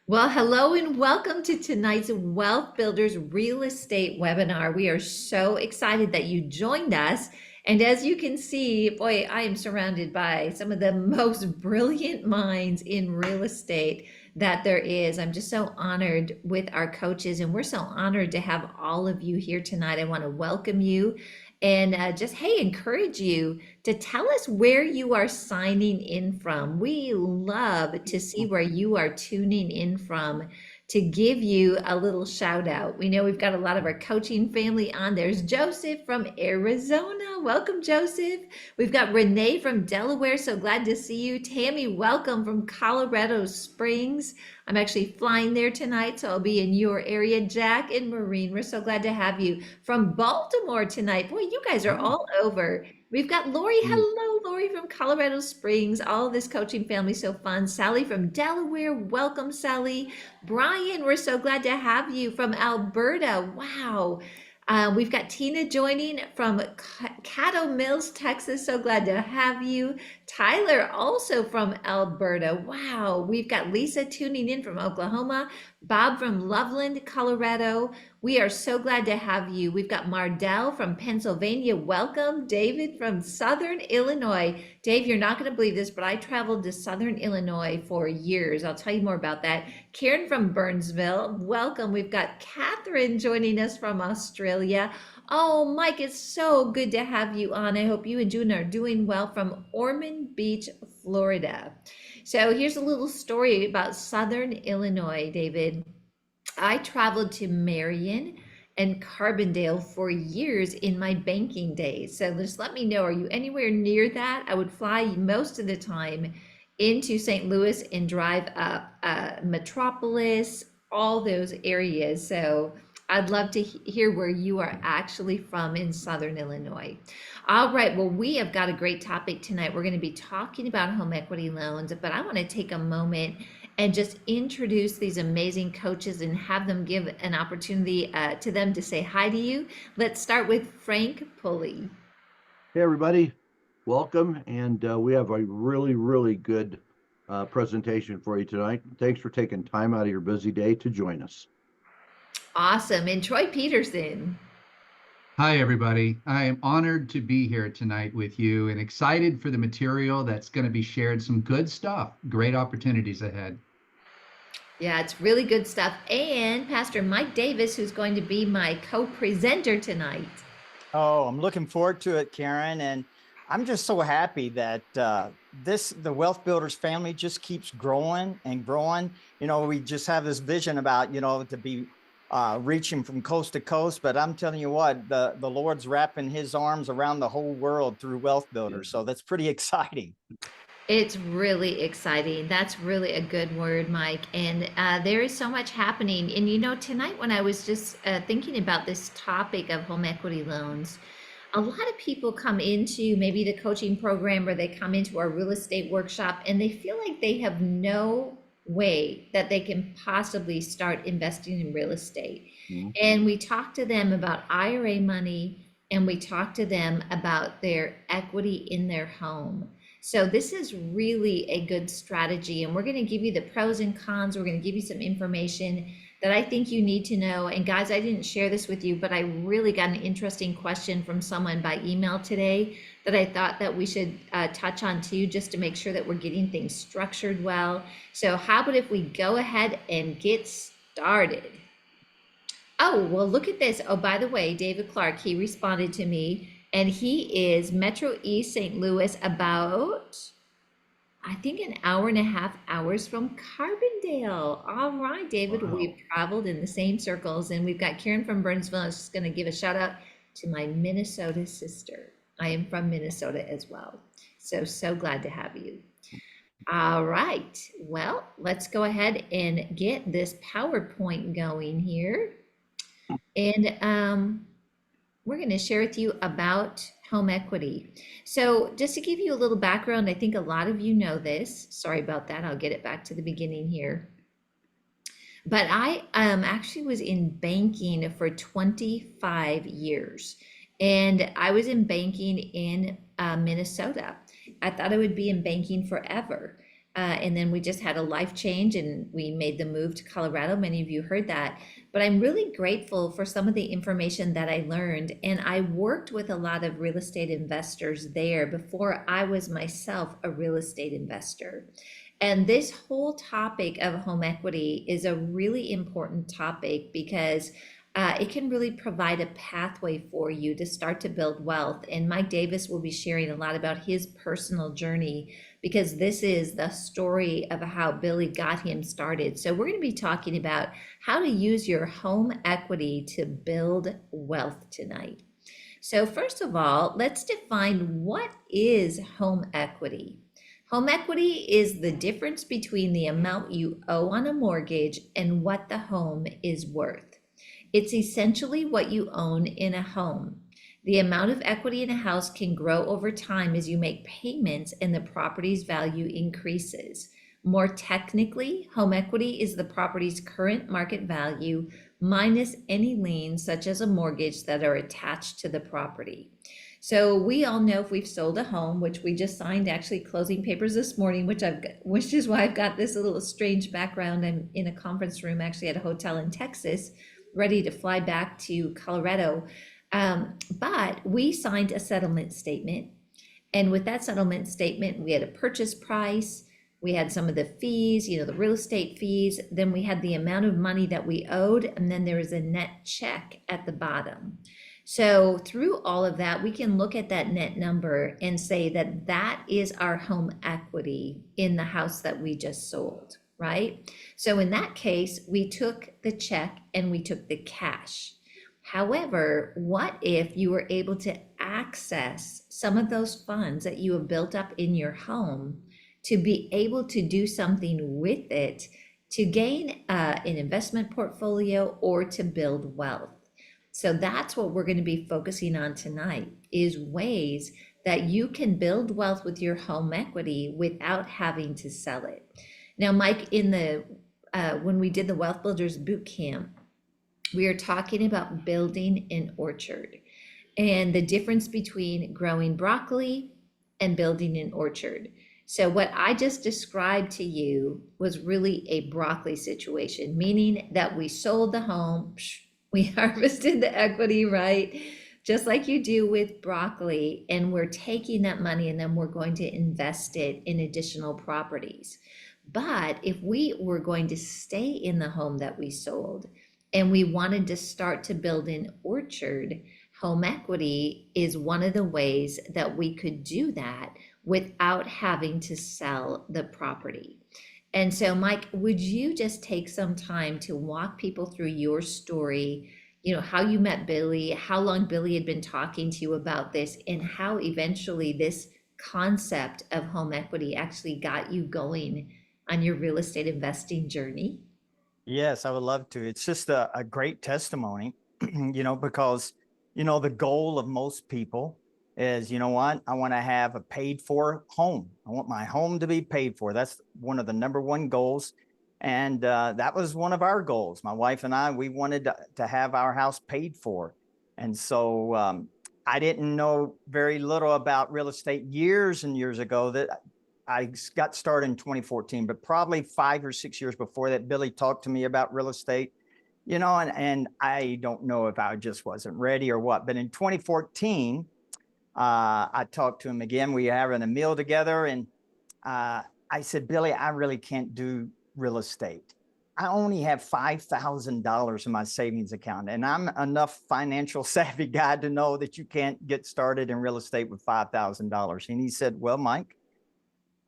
Well, hello and welcome to tonight's Wealth Builders Real Estate webinar. We are so excited that you joined us. And as you can see, boy, I am surrounded by some of the most brilliant minds in real estate that there is. I'm just so honored with our coaches, and we're so honored to have all of you here tonight. I want to welcome you and encourage you to tell us where you are signing in from. We love to see where you are tuning in from to give you a little shout out. We know we've got a lot of our coaching family on. There's Joseph from Arizona. Welcome, Joseph. We've got Renee from Delaware. So glad to see you. Tammy, welcome from Colorado Springs. I'm actually flying there tonight, so I'll be in your area. Jack and Maureen, we're so glad to have you from Baltimore tonight. Boy, you guys are all over. We've got Lori. Hello, Lori from Colorado Springs. All of this coaching family, so fun. Sally from Delaware. Welcome, Sally. Brian, we're so glad to have you from Alberta. Wow. We've got Tina joining from Caddo Mills, Texas. So glad to have you. Tyler, also from Alberta. Wow. We've got Lisa tuning in from Oklahoma. Bob from Loveland, Colorado. We are so glad to have you. We've got Mardell from Pennsylvania. Welcome. David from Southern Illinois. Dave, you're not going to believe this, but I traveled to Southern Illinois for years. I'll tell you more about that. Karen from Burnsville. Welcome. We've got Catherine joining us from Australia. Oh, Mike, it's so good to have you on. I hope you and June are doing well from Ormond Beach, Florida. So here's a little story about Southern Illinois, David. I traveled to Marion and Carbondale for years in my banking days. So just let me know, are you anywhere near that? I would fly most of the time into St. Louis and drive up Metropolis, all those areas. So I'd love to hear where you are actually from in Southern Illinois. All right, well, we have got a great topic tonight. We're going to be talking about home equity loans, but I want to take a moment and just introduce these amazing coaches and have them give an opportunity to them to say hi to you. Let's start with Frank Pulley. Hey, everybody. Welcome. And we have a really good presentation for you tonight. Thanks for taking time out of your busy day to join us. Awesome. And Troy Peterson. Hi, everybody. I am honored to be here tonight with you and excited for the material that's going to be shared. Some good stuff, great opportunities ahead. Yeah, it's really good stuff. And Pastor Mike Davis, who's going to be my co-presenter tonight. Oh, I'm looking forward to it, Karen. And I'm just so happy that the Wealth Builders family just keeps growing and growing. You know, we just have this vision about, to be reaching from coast to coast. But I'm telling you what, the Lord's wrapping his arms around the whole world through Wealth Builders. So that's pretty exciting. It's really exciting. That's really a good word, Mike. And there is so much happening. And tonight when I was just thinking about this topic of home equity loans, a lot of people come into maybe the coaching program or they come into our real estate workshop and they feel like they have no way that they can possibly start investing in real estate. Mm-hmm. And we talk to them about IRA money and we talk to them about their equity in their home. So this is really a good strategy, and we're going to give you the pros and cons. We're going to give you some information that I think you need to know. And guys, I didn't share this with you, but I really got an interesting question from someone by email today that I thought that we should touch on too, just to make sure that we're getting things structured well. So how about if we go ahead and get started? Oh, well, look at this. Oh, by the way, David Clark, he responded to me. And he is Metro East St. Louis, about, I think, an hour and a half hours from Carbondale. All right, David, wow. We've traveled in the same circles. And we've got Karen from Burnsville. I was just going to give a shout out to my Minnesota sister. I am from Minnesota as well. So glad to have you. All right. Well, let's go ahead and get this PowerPoint going here. And we're going to share with you about home equity. So just to give you a little background, I think a lot of you know this. Sorry about that. I'll get it back to the beginning here. But I actually was in banking for 25 years. And I was in banking in Minnesota. I thought I would be in banking forever. And then we just had a life change and we made the move to Colorado. Many of you heard that. But I'm really grateful for some of the information that I learned. And I worked with a lot of real estate investors there before I was myself a real estate investor. And this whole topic of home equity is a really important topic because it can really provide a pathway for you to start to build wealth. And Mike Davis will be sharing a lot about his personal journey because this is the story of how Billy got him started. So we're going to be talking about how to use your home equity to build wealth tonight. So first of all, let's define what is home equity. Home equity is the difference between the amount you owe on a mortgage and what the home is worth. It's essentially what you own in a home. The amount of equity in a house can grow over time as you make payments and the property's value increases. More technically, home equity is the property's current market value minus any liens, such as a mortgage, that are attached to the property. So we all know if we've sold a home, which we just signed actually closing papers this morning, which is why I've got this little strange background. I'm in a conference room actually at a hotel in Texas, ready to fly back to Colorado. But we signed a settlement statement. And with that settlement statement, we had a purchase price, we had some of the fees, the real estate fees, then we had the amount of money that we owed, and then there was a net check at the bottom. So through all of that, we can look at that net number and say that that is our home equity in the house that we just sold, right? So in that case, we took the check and we took the cash. However, what if you were able to access some of those funds that you have built up in your home to be able to do something with it to gain an investment portfolio or to build wealth? So that's what we're going to be focusing on tonight, is ways that you can build wealth with your home equity without having to sell it. Now, Mike, when we did the Wealth Builders Boot Camp, we are talking about building an orchard and the difference between growing broccoli and building an orchard. So what I just described to you was really a broccoli situation, meaning that we sold the home, we harvested the equity, right? Just like you do with broccoli, and we're taking that money and then we're going to invest it in additional properties. But if we were going to stay in the home that we sold and we wanted to start to build an orchard, home equity is one of the ways that we could do that without having to sell the property. And so, Mike, would you just take some time to walk people through your story, how you met Billy, how long Billy had been talking to you about this, and how eventually this concept of home equity actually got you going on your real estate investing journey? Yes, I would love to. It's just a great testimony, because, the goal of most people is, I want to have a paid for home. I want my home to be paid for. That's one of the number one goals. And that was one of our goals. My wife and I, we wanted to have our house paid for. And so I didn't know very little about real estate years and years ago. That I got started in 2014, but probably 5 or 6 years before that, Billy talked to me about real estate, and I don't know if I just wasn't ready or what, but in 2014, I talked to him again. We were having a meal together, and I said, Billy, I really can't do real estate. I only have $5,000 in my savings account, and I'm enough financial savvy guy to know that you can't get started in real estate with $5,000. And he said, well, Mike,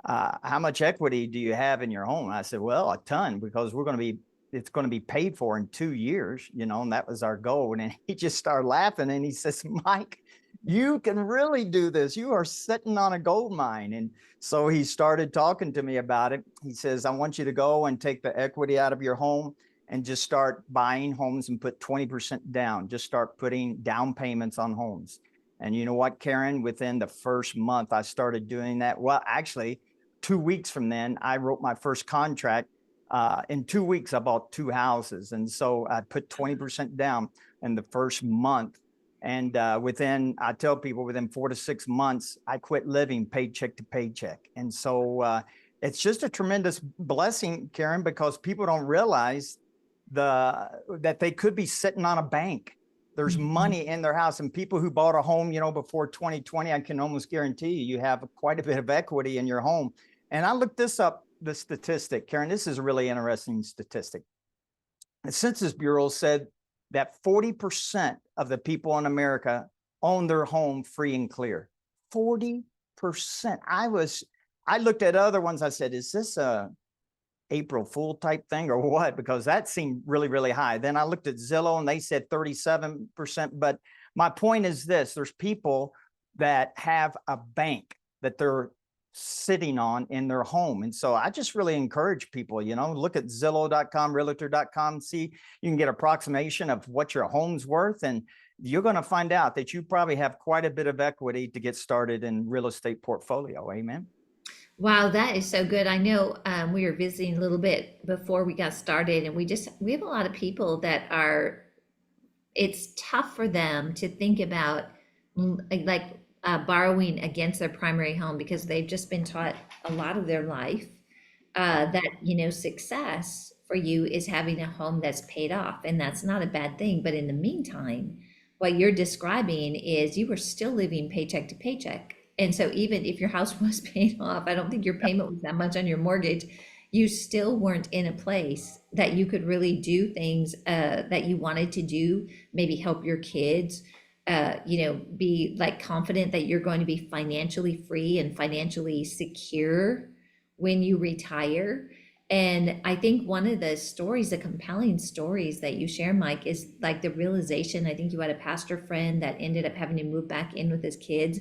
how much equity do you have in your home? I said, well, a ton, because it's going to be paid for in 2 years, and that was our goal. And then he just started laughing and he says, Mike, you can really do this. You are sitting on a gold mine. And so he started talking to me about it. He says, I want you to go and take the equity out of your home and just start buying homes and put 20% down. Just start putting down payments on homes. And you know what, Karen, within the first month, I started doing that. Well, actually, 2 weeks from then, I wrote my first contract. In 2 weeks, I bought 2 houses. And so I put 20% down in the first month. And I tell people within 4 to 6 months, I quit living paycheck to paycheck. And so it's just a tremendous blessing, Karen, because people don't realize that they could be sitting on a bank. There's Mhm. money in their house, and people who bought a home, before 2020, I can almost guarantee you have quite a bit of equity in your home. And I looked this up, the statistic, Karen. This is a really interesting statistic. The Census Bureau said that 40% of the people in America own their home free and clear. 40%. I looked at other ones. I said, is this a April Fool type thing or what? Because that seemed really, really high. Then I looked at Zillow and they said 37%. But my point is this: there's people that have a bank that they're sitting on in their home. And so I just really encourage people, look at Zillow.com, realtor.com, see, you can get approximation of what your home's worth. And you're going to find out that you probably have quite a bit of equity to get started in real estate portfolio. Amen. Wow, that is so good. I know we were visiting a little bit before we got started, and we have a lot of people that are, it's tough for them to think about borrowing against their primary home because they've just been taught a lot of their life that, success for you is having a home that's paid off. And that's not a bad thing. But in the meantime, what you're describing is you were still living paycheck to paycheck. And so even if your house was paid off, I don't think your payment was that much on your mortgage. You still weren't in a place that you could really do things that you wanted to do, maybe help your kids, be like confident that you're going to be financially free and financially secure when you retire. And I think one of the stories, the compelling stories that you share, Mike, is like the realization. I think you had a pastor friend that ended up having to move back in with his kids.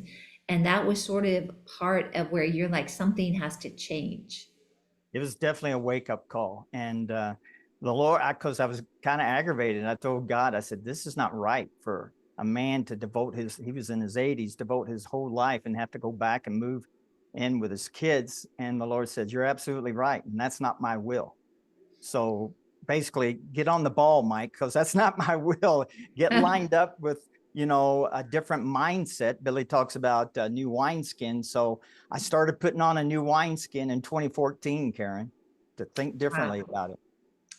And that was sort of part of where you're like, something has to change. It was definitely a wake-up call. And the Lord, because I was kind of aggravated, I told God, I said, this is not right for a man to he was in his 80s, devote his whole life and have to go back and move in with his kids. And the Lord said, you're absolutely right. And that's not my will. So basically get on the ball, Mike, because that's not my will. Get lined up with, a different mindset. Billy talks about new wineskin. So I started putting on a new wineskin in 2014, Karen, to think differently about it.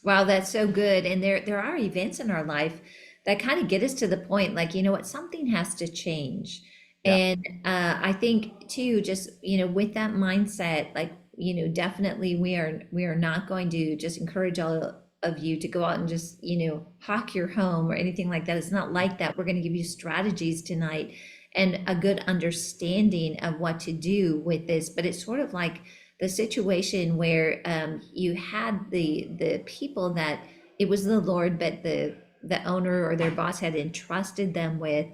Wow, that's so good. And there are events in our life that kind of get us to the point, like, you know what, something has to change. Yeah. And I think too, just, with that mindset, like, definitely we are not going to just encourage all of you to go out and just, hawk your home or anything like that. It's not like that. We're going to give you strategies tonight and a good understanding of what to do with this. But it's sort of like the situation where you had the people that it was the Lord, but the owner or their boss had entrusted them with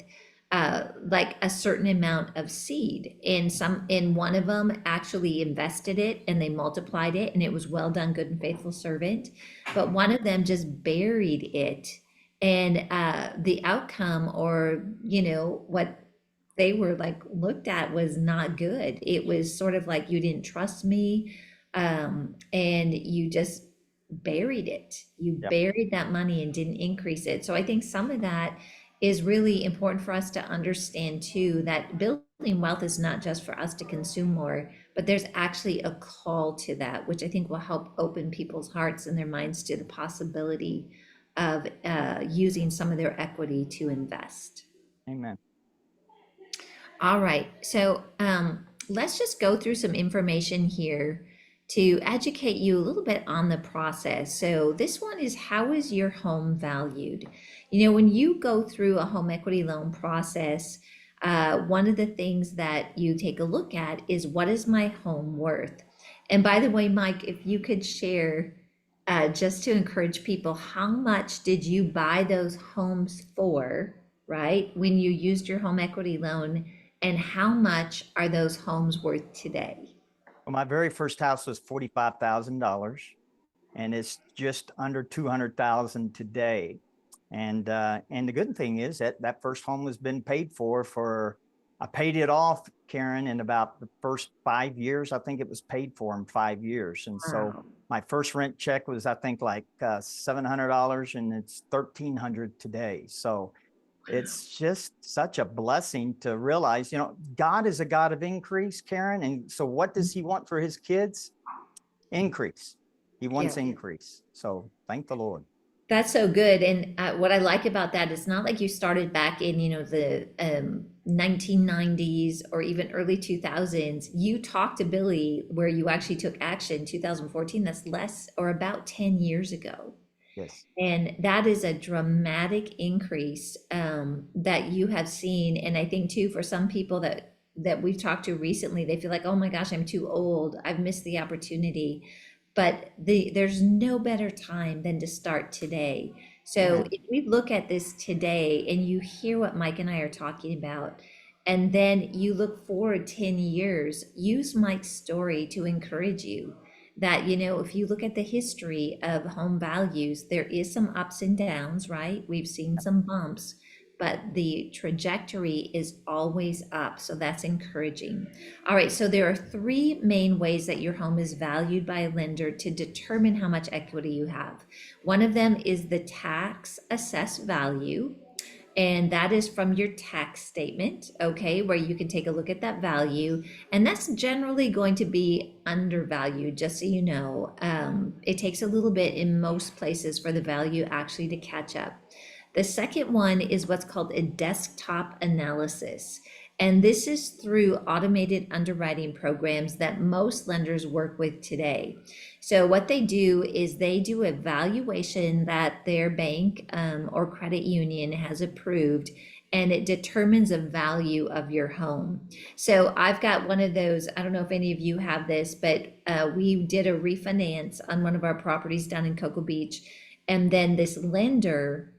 like a certain amount of seed. And one of them actually invested it and they multiplied it, and it was well done, good and faithful servant. But one of them just buried it, and the outcome, or what they were like looked at, was not good. It was sort of like, you didn't trust me, and you just buried it. You Yep. buried that money and didn't increase it. So I think some of that is really important for us to understand too, that building wealth is not just for us to consume more, but there's actually a call to that, which I think will help open people's hearts and their minds to the possibility of using some of their equity to invest. Amen. All right, so let's just go through some information here to educate you a little bit on the process. So this one is, how is your home valued? When you go through a home equity loan process, one of the things that you take a look at is, what is my home worth? And by the way, Mike, if you could share, just to encourage people, how much did you buy those homes for, right, when you used your home equity loan? And how much are those homes worth today? Well, my very first house was $45,000, and it's just under 200,000 today. And the good thing is that first home has been paid for. I paid it off, Karen, in about the first 5 years. I think it was paid for in 5 years. And so Wow. my first rent check was, I think, like $700, and it's $1,300 today. So it's just such a blessing to realize, God is a God of increase, Karen. And so what does he want for his kids? increase. He wants Yeah. increase. So thank the Lord. That's so good. And what I like about that, it's not like you started back in, the 1990s or even early 2000s. You talked to Billy where you actually took action 2014. That's less or about 10 years ago. Yes. And that is a dramatic increase that you have seen. And I think too, for some people that we've talked to recently, they feel like, oh my gosh, I'm too old. I've missed the opportunity. But there's no better time than to start today. So Amen. if we look at this today and you hear what Mike and I are talking about, and then you look forward 10 years, use Mike's story to encourage you that, if you look at the history of home values, there is some ups and downs, right? We've seen some bumps, but the trajectory is always up. So that's encouraging. All right, so there are three main ways that your home is valued by a lender to determine how much equity you have. One of them is the tax assessed value, and that is from your tax statement, okay, where you can take a look at that value. And that's generally going to be undervalued, just so you know. It takes a little bit in most places for the value actually to catch up. The second one is what's called a desktop analysis. And this is through automated underwriting programs that most lenders work with today. So what they do is they do a valuation that their bank or credit union has approved, and it determines a value of your home. So I've got one of those, I don't know if any of you have this, but we did a refinance on one of our properties down in Cocoa Beach. And then this lender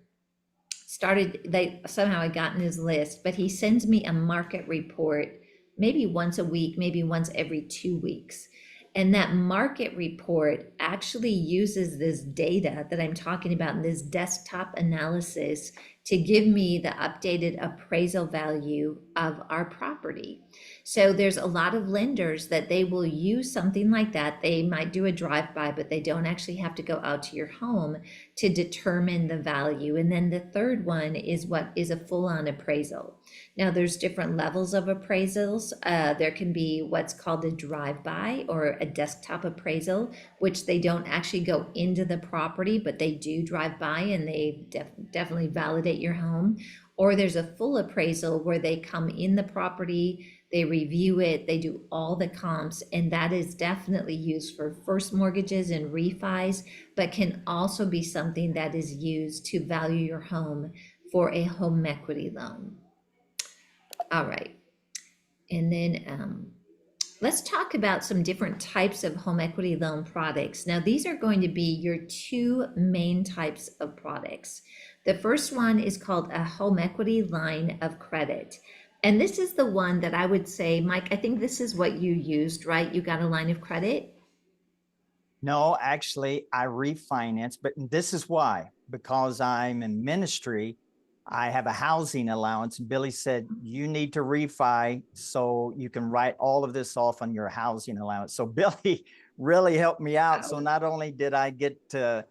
they somehow had gotten his list, but he sends me a market report maybe once a week, maybe once every 2 weeks. And that market report actually uses this data that I'm talking about in this desktop analysis to give me the updated appraisal value of our property. So there's a lot of lenders that they will use something like that. They might do a drive-by, but they don't actually have to go out to your home to determine the value. And then the third one is what is a full-on appraisal. Now there's different levels of appraisals. There can be what's called a drive-by or a desktop appraisal, which they don't actually go into the property, but they do drive by and they definitely validate your home. Or there's a full appraisal where they come in the property, they review it, they do all the comps, and that is definitely used for first mortgages and refis, but can also be something that is used to value your home for a home equity loan. All right. And then let's talk about some different types of home equity loan products. Now, these are going to be your two main types of products. The first one is called a home equity line of credit. And this is the one that I would say, Mike, I think this is what you used, right? You got a line of credit? No, actually, I refinance, but this is why, because I'm in ministry, I have a housing allowance. Billy said, you need to refi so you can write all of this off on your housing allowance. So Billy really helped me out. So not only did I get to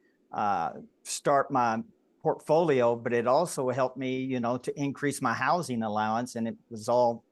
start my portfolio, but it also helped me, to increase my housing allowance. And it was all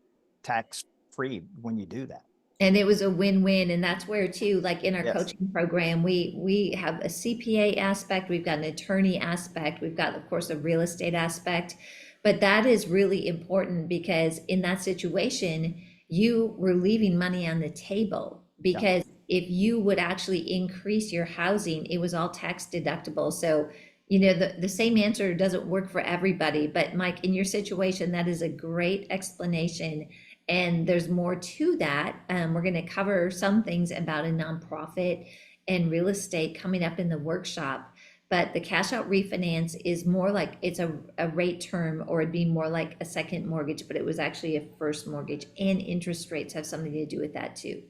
tax free when you do that. And it was a win-win. And that's where too, like in our Yes. coaching program, we have a CPA aspect, we've got an attorney aspect, we've got, of course, a real estate aspect. But that is really important because in that situation, you were leaving money on the table because if you would actually increase your housing, it was all tax deductible. So, the same answer doesn't work for everybody. But Mike, in your situation, that is a great explanation. And there's more to that. We're going to cover some things about a nonprofit and real estate coming up in the workshop. But the cash out refinance is more like it's a rate term, or it'd be more like a second mortgage, but it was actually a first mortgage, and interest rates have something to do with that too.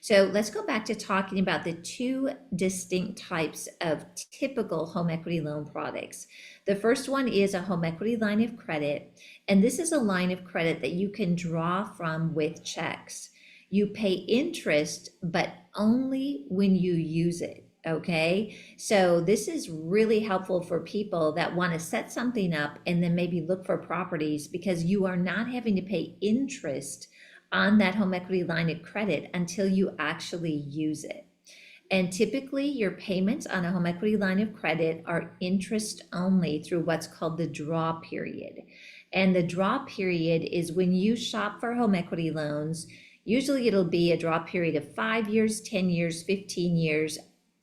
So let's go back to talking about the two distinct types of typical home equity loan products. The first one is a home equity line of credit, and this is a line of credit that you can draw from with checks. You pay interest, but only when you use it. Okay, so this is really helpful for people that want to set something up and then maybe look for properties, because you are not having to pay interest on that home equity line of credit until you actually use it. And typically your payments on a home equity line of credit are interest only through what's called the draw period. And the draw period is when you shop for home equity loans. Usually it'll be a draw period of 5 years, 10 years, 15 years.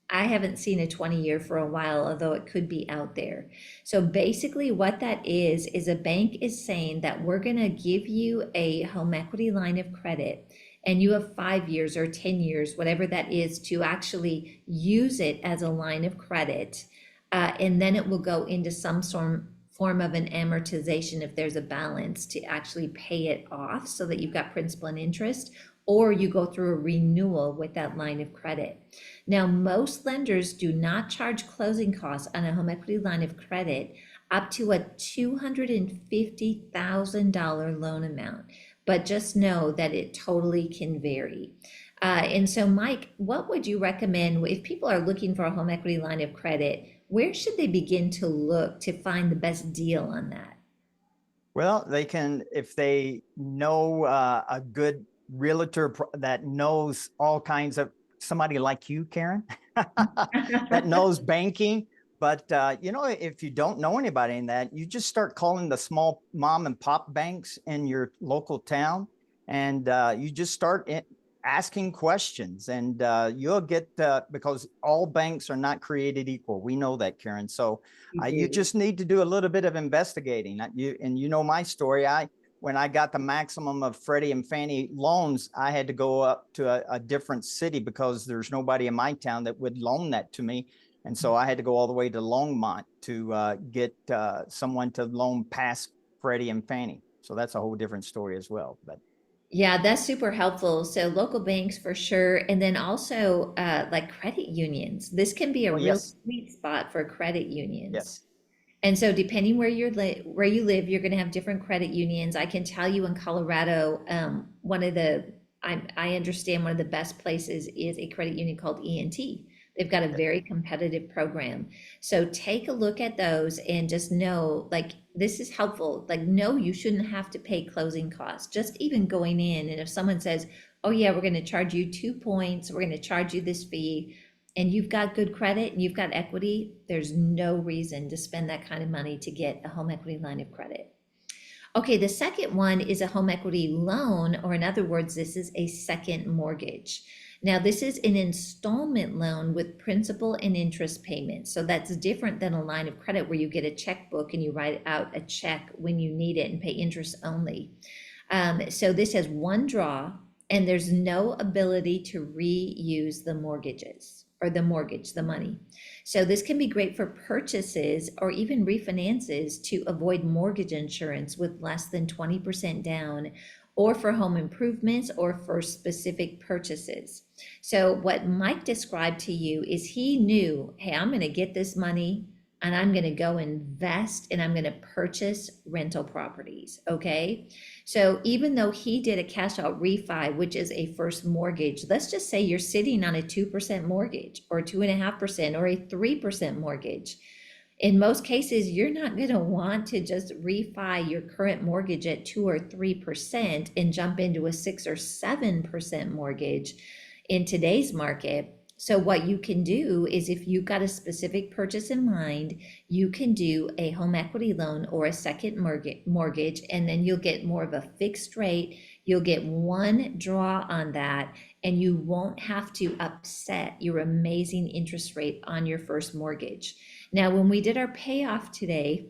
I haven't seen a 20-year for a while, although it could be out there. So basically what that is a bank is saying that we're going to give you a home equity line of credit, and you have 5 years or 10 years, whatever that is, to actually use it as a line of credit. And then it will go into some form of an amortization if there's a balance to actually pay it off so that you've got principal and interest, or you go through a renewal with that line of credit. Now, most lenders do not charge closing costs on a home equity line of credit up to a $250,000 loan amount, but just know that it totally can vary. And so, Mike, what would you recommend if people are looking for a home equity line of credit? Where should they begin to look to find the best deal on that? Well, they can, if they know a good realtor that knows all kinds of, somebody like you, Karen, that knows banking. But, if you don't know anybody in that, you just start calling the small mom and pop banks in your local town, and you just start asking questions, and you'll get, because all banks are not created equal. We know that, Karen. So you just need to do a little bit of investigating. You know my story. When I got the maximum of Freddie and Fannie loans, I had to go up to a different city because there's nobody in my town that would loan that to me. And so I had to go all the way to Longmont to get someone to loan past Freddie and Fannie. So that's a whole different story as well. But yeah, that's super helpful. So local banks for sure. And then also like credit unions. This can be a real sweet spot for credit unions. Yes. And so depending where you live, you're going to have different credit unions. I can tell you in Colorado, I understand one of the best places is a credit union called E&T. They've got a very competitive program. So take a look at those and just know, like, this is helpful. Like, no, you shouldn't have to pay closing costs, just even going in. And if someone says, oh yeah, we're going to charge you 2 points, we're going to charge you this fee, and you've got good credit and you've got equity, there's no reason to spend that kind of money to get a home equity line of credit. Okay, the second one is a home equity loan, or in other words, this is a second mortgage. Now, this is an installment loan with principal and interest payments. So that's different than a line of credit where you get a checkbook and you write out a check when you need it and pay interest only. So this has one draw, and there's no ability to reuse the mortgages or the mortgage, the money. So this can be great for purchases or even refinances to avoid mortgage insurance with less than 20% down, or for home improvements or for specific purchases. So what Mike described to you is he knew, hey, I'm going to get this money and I'm going to go invest and I'm going to purchase rental properties. Okay. So even though he did a cash out refi, which is a first mortgage, let's just say you're sitting on a 2% mortgage or 2.5% or a 3% mortgage. In most cases, you're not going to want to just refi your current mortgage at 2 or 3% and jump into a 6 or 7% mortgage in today's market. So what you can do is, if you've got a specific purchase in mind, you can do a home equity loan or a second mortgage, and then you'll get more of a fixed rate. You'll get one draw on that, and you won't have to upset your amazing interest rate on your first mortgage. Now, when we did our payoff today,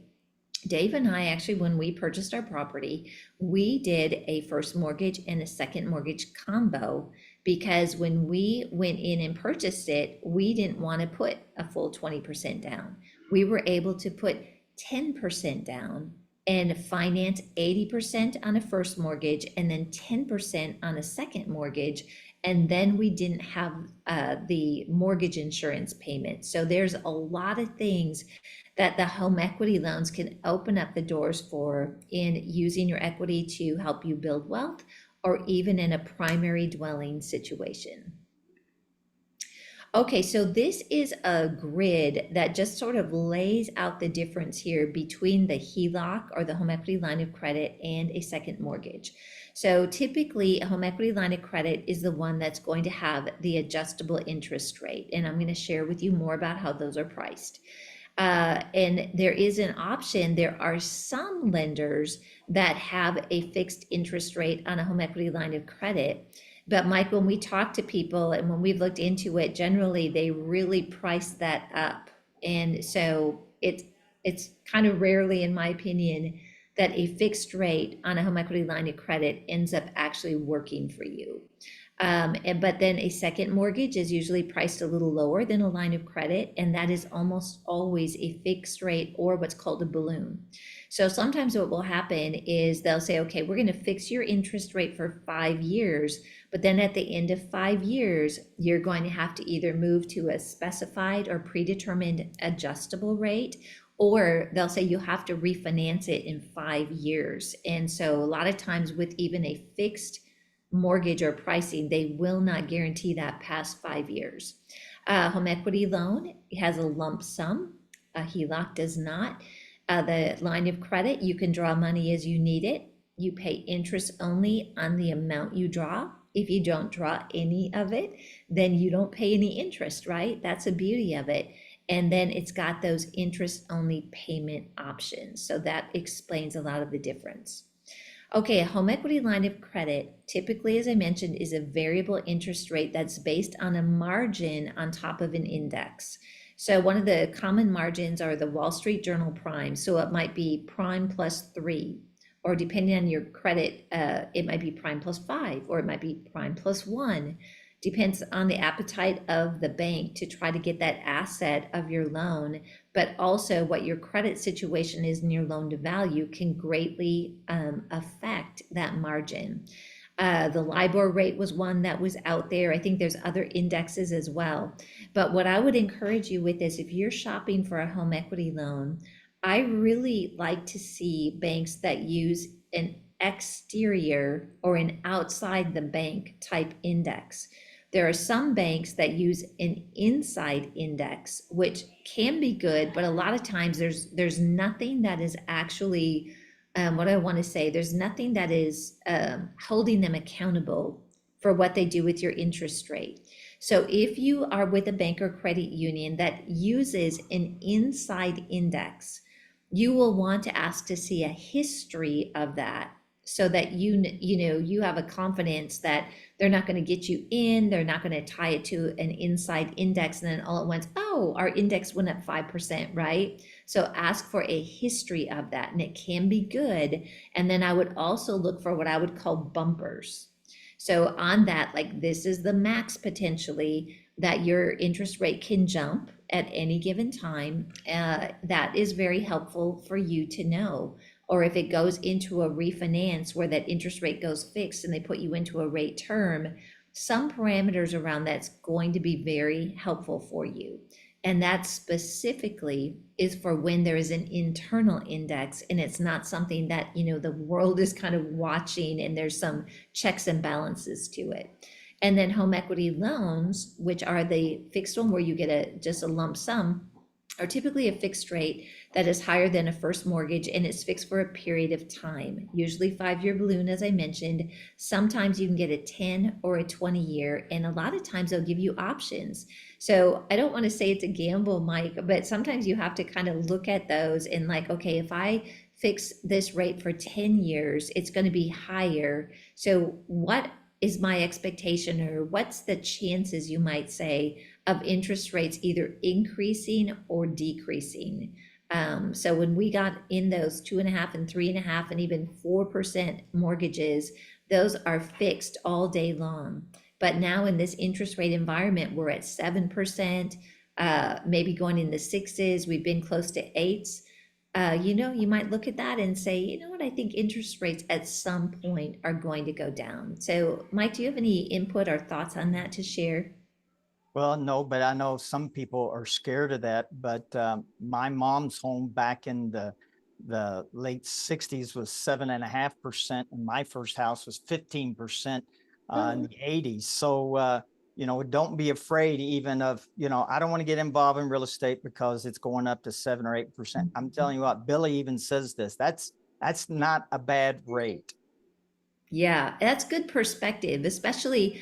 Dave and I actually, when we purchased our property, we did a first mortgage and a second mortgage combo, because when we went in and purchased it, we didn't want to put a full 20% down. We were able to put 10% down and finance 80% on a first mortgage and then 10% on a second mortgage. And then we didn't have the mortgage insurance payment. So there's a lot of things that the home equity loans can open up the doors for in using your equity to help you build wealth, or even in a primary dwelling situation. Okay, so this is a grid that just sort of lays out the difference here between the HELOC or the home equity line of credit and a second mortgage. So typically, a home equity line of credit is the one that's going to have the adjustable interest rate. And I'm going to share with you more about how those are priced. And there is an option. There are some lenders that have a fixed interest rate on a home equity line of credit. But Mike, when we talk to people and when we've looked into it, generally they really price that up. And so it's kind of rarely, in my opinion, that a fixed rate on a home equity line of credit ends up actually working for you. But then a second mortgage is usually priced a little lower than a line of credit, and that is almost always a fixed rate or what's called a balloon. So sometimes what will happen is they'll say, okay, we're going to fix your interest rate for 5 years, but then at the end of 5 years, you're going to have to either move to a specified or predetermined adjustable rate, or they'll say you have to refinance it in 5 years. And so a lot of times with even a fixed mortgage or pricing, they will not guarantee that past 5 years. Home equity loan has a lump sum. A HELOC does not. The line of credit, you can draw money as you need it. You pay interest only on the amount you draw. If you don't draw any of it, then you don't pay any interest, right? That's the beauty of it. And then it's got those interest only payment options. So that explains a lot of the difference. Okay, a home equity line of credit, typically, as I mentioned, is a variable interest rate that's based on a margin on top of an index. So one of the common margins are the Wall Street Journal Prime. So it might be Prime plus 3, or depending on your credit, it might be Prime plus 5, or it might be Prime plus 1. Depends on the appetite of the bank to try to get that asset of your loan, but also what your credit situation is in your loan to value can greatly affect that margin. The LIBOR rate was one that was out there. I think there's other indexes as well. But what I would encourage you with is if you're shopping for a home equity loan, I really like to see banks that use an exterior or an outside the bank type index. There are some banks that use an inside index, which can be good, but a lot of times there's nothing that is actually, what I want to say, there's nothing that is holding them accountable for what they do with your interest rate. So if you are with a bank or credit union that uses an inside index, you will want to ask to see a history of that so that you have a confidence that they're not going to get you in, they're not going to tie it to an inside index and then all at once, oh, our index went up 5%, right? So ask for a history of that, and it can be good. And then I would also look for what I would call bumpers. So on that, like this is the max potentially that your interest rate can jump at any given time. That is very helpful for you to know. Or if it goes into a refinance where that interest rate goes fixed and they put you into a rate term, some parameters around that's going to be very helpful for you. And that specifically is for when there is an internal index and it's not something that, the world is kind of watching and there's some checks and balances to it. And then home equity loans, which are the fixed one where you get just a lump sum, are typically a fixed rate that is higher than a first mortgage, and it's fixed for a period of time, usually 5-year balloon, as I mentioned. Sometimes you can get a 10 or a 20-year, and a lot of times they'll give you options. So I don't want to say it's a gamble, Mike, but sometimes you have to kind of look at those and like, okay, if I fix this rate for 10 years, it's going to be higher. So what is my expectation, or what's the chances, you might say, of interest rates either increasing or decreasing? So when we got in those 2.5% and 3.5% and even 4% mortgages, those are fixed all day long. But now in this interest rate environment, we're at 7%, maybe going in the 6s. We've been close to 8s. You might look at that and say, you know what, I think interest rates at some point are going to go down. So Mike, do you have any input or thoughts on that to share? Well, no, but I know some people are scared of that. But my mom's home back in the late 60s was 7.5%, and my first house was 15% in the 80s. So don't be afraid even of, I don't want to get involved in real estate because it's going up to 7 or 8%. I'm telling you what, Billy even says this. That's not a bad rate. Yeah, that's good perspective, especially,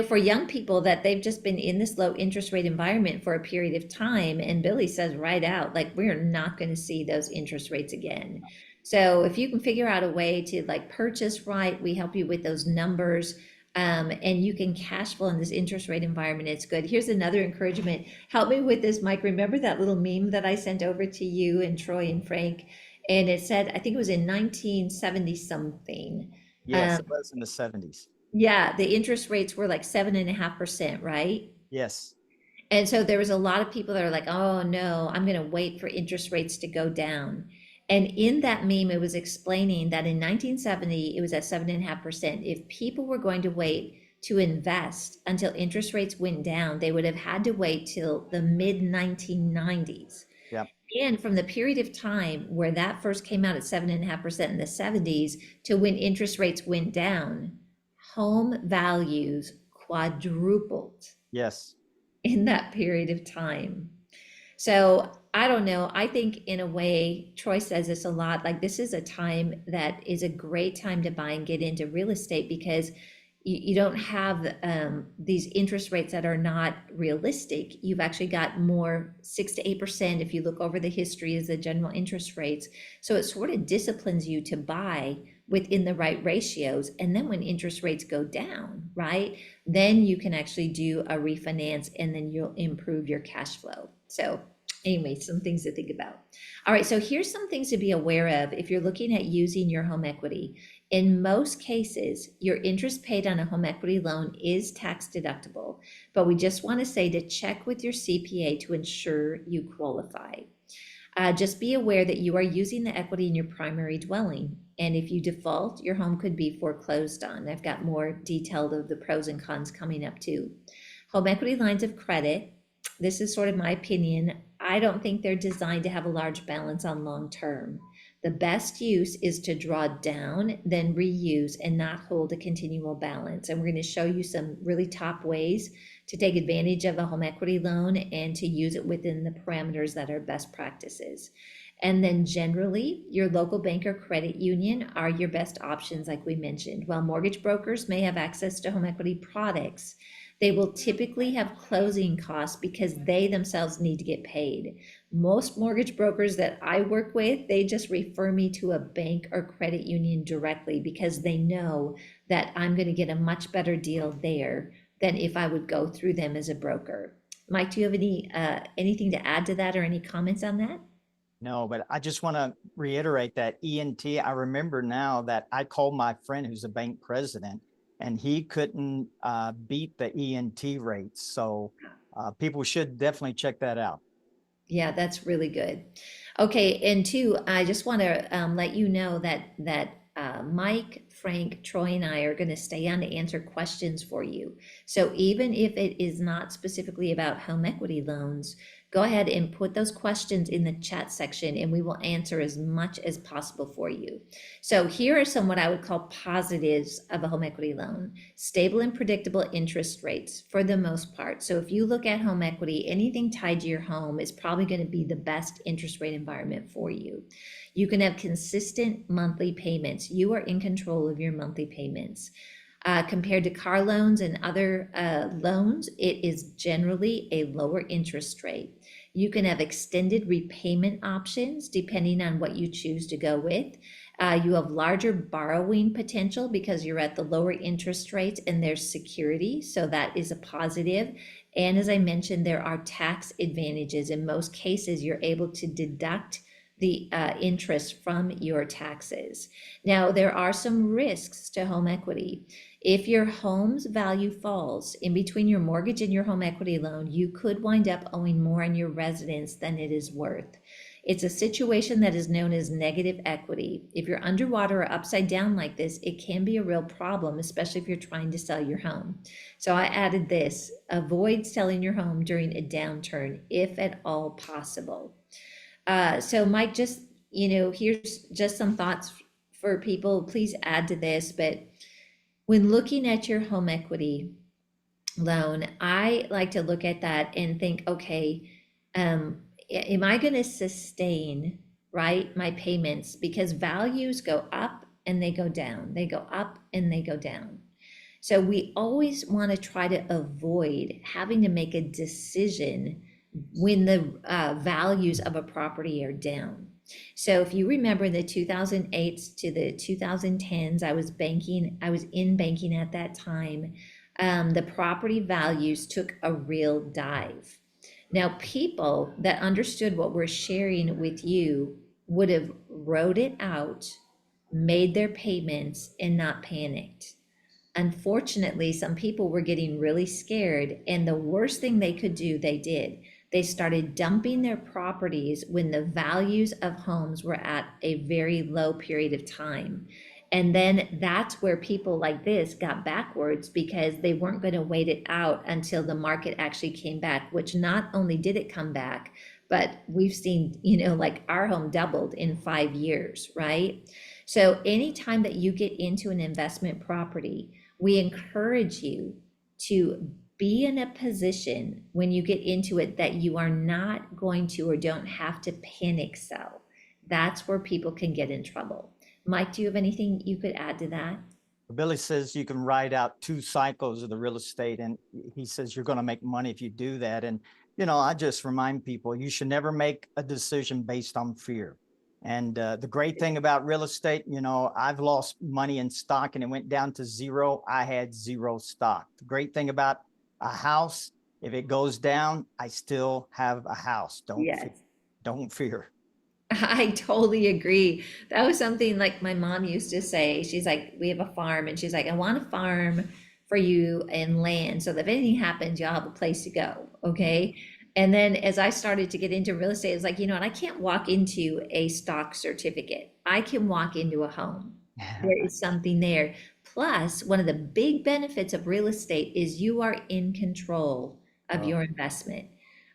for young people that they've just been in this low interest rate environment for a period of time. And Billy says right out, like, we're not going to see those interest rates again. So if you can figure out a way to like purchase right, we help you with those numbers. And you can cash flow in this interest rate environment. It's good. Here's another encouragement. Help me with this, Mike. Remember that little meme that I sent over to you and Troy and Frank? And it said, I think it was in 1970 something. Yes, it was in the 70s. Yeah, the interest rates were like 7.5%, right? Yes. And so there was a lot of people that are like, oh no, I'm going to wait for interest rates to go down. And in that meme, it was explaining that in 1970, it was at 7.5%. If people were going to wait to invest until interest rates went down, they would have had to wait till the mid 1990s. Yep. And from the period of time where that first came out at 7.5% in the 70s to when interest rates went down, home values quadrupled Yes. in that period of time. So I don't know. I think in a way, Troy says this a lot, like this is a time that is a great time to buy and get into real estate because you don't have these interest rates that are not realistic. You've actually got more 6 to 8% if you look over the history as the general interest rates. So it sort of disciplines you to buy within the right ratios. And then when interest rates go down, right, then you can actually do a refinance and then you'll improve your cash flow. So anyway, some things to think about. All right, so here's some things to be aware of if you're looking at using your home equity. In most cases, your interest paid on a home equity loan is tax deductible, but we just want to say to check with your CPA to ensure you qualify. Just be aware that you are using the equity in your primary dwelling, and if you default, your home could be foreclosed on. I've got more detailed of the pros and cons coming up too. Home equity lines of credit, this is sort of my opinion. I don't think they're designed to have a large balance on long term. The best use is to draw down, then reuse, and not hold a continual balance. And we're going to show you some really top ways to take advantage of a home equity loan and to use it within the parameters that are best practices. And then generally, your local bank or credit union are your best options, like we mentioned. While mortgage brokers may have access to home equity products, they will typically have closing costs because they themselves need to get paid. Most mortgage brokers that I work with, they just refer me to a bank or credit union directly because they know that I'm going to get a much better deal there than if I would go through them as a broker. Mike, do you have anything to add to that or any comments on that? No, but I just want to reiterate that ENT. I remember now that I called my friend who's a bank president, and he couldn't beat the ENT rates. So people should definitely check that out. Yeah, that's really good. Okay, and two, I just want to let you know that Mike, Frank, Troy, and I are going to stay on to answer questions for you. So even if it is not specifically about home equity loans, go ahead and put those questions in the chat section and we will answer as much as possible for you. So here are some what I would call positives of a home equity loan. Stable and predictable interest rates for the most part. So if you look at home equity, anything tied to your home is probably going to be the best interest rate environment for you. You can have consistent monthly payments. You are in control of your monthly payments. Compared to car loans and other loans, it is generally a lower interest rate. You can have extended repayment options depending on what you choose to go with. You have larger borrowing potential because you're at the lower interest rates and there's security, so that is a positive. And as I mentioned, there are tax advantages. In most cases, you're able to deduct the interest from your taxes. Now, there are some risks to home equity. If your home's value falls in between your mortgage and your home equity loan, you could wind up owing more on your residence than it is worth. It's a situation that is known as negative equity. If you're underwater or upside down like this, it can be a real problem, especially if you're trying to sell your home. So I added this: avoid selling your home during a downturn if at all possible. So Mike, just, here's just some thoughts for people. Please add to this, but when looking at your home equity, loan, I like to look at that and think, okay, am I going to sustain, right, my payments? Because values go up and they go down, they go up and they go down. So we always want to try to avoid having to make a decision when the values of a property are down. So if you remember the 2008s to the 2010s, I was in banking at that time. The property values took a real dive. Now, people that understood what we're sharing with you would have wrote it out, made their payments, and not panicked. Unfortunately, some people were getting really scared, and the worst thing they could do, they did. They started dumping their properties when the values of homes were at a very low period of time. And then that's where people like this got backwards because they weren't going to wait it out until the market actually came back, which not only did it come back, but we've seen, like our home doubled in 5 years, right? So anytime that you get into an investment property, we encourage you to be in a position when you get into it that you are not going to or don't have to panic sell. That's where people can get in trouble. Mike, do you have anything you could add to that? Billy says you can ride out 2 cycles of the real estate, and he says you're going to make money if you do that. And, I just remind people you should never make a decision based on fear. And the great thing about real estate, I've lost money in stock and it went down to zero. I had zero stock. The great thing about a house, if it goes down, I still have a house. Don't fear. I totally agree. That was something like my mom used to say. She's like, we have a farm, and she's like, I want a farm for you and land so that if anything happens, you'll have a place to go. Okay. And then as I started to get into real estate, it's like, I can't walk into a stock certificate. I can walk into a home. There is something there. Plus, one of the big benefits of real estate is you are in control of your investment.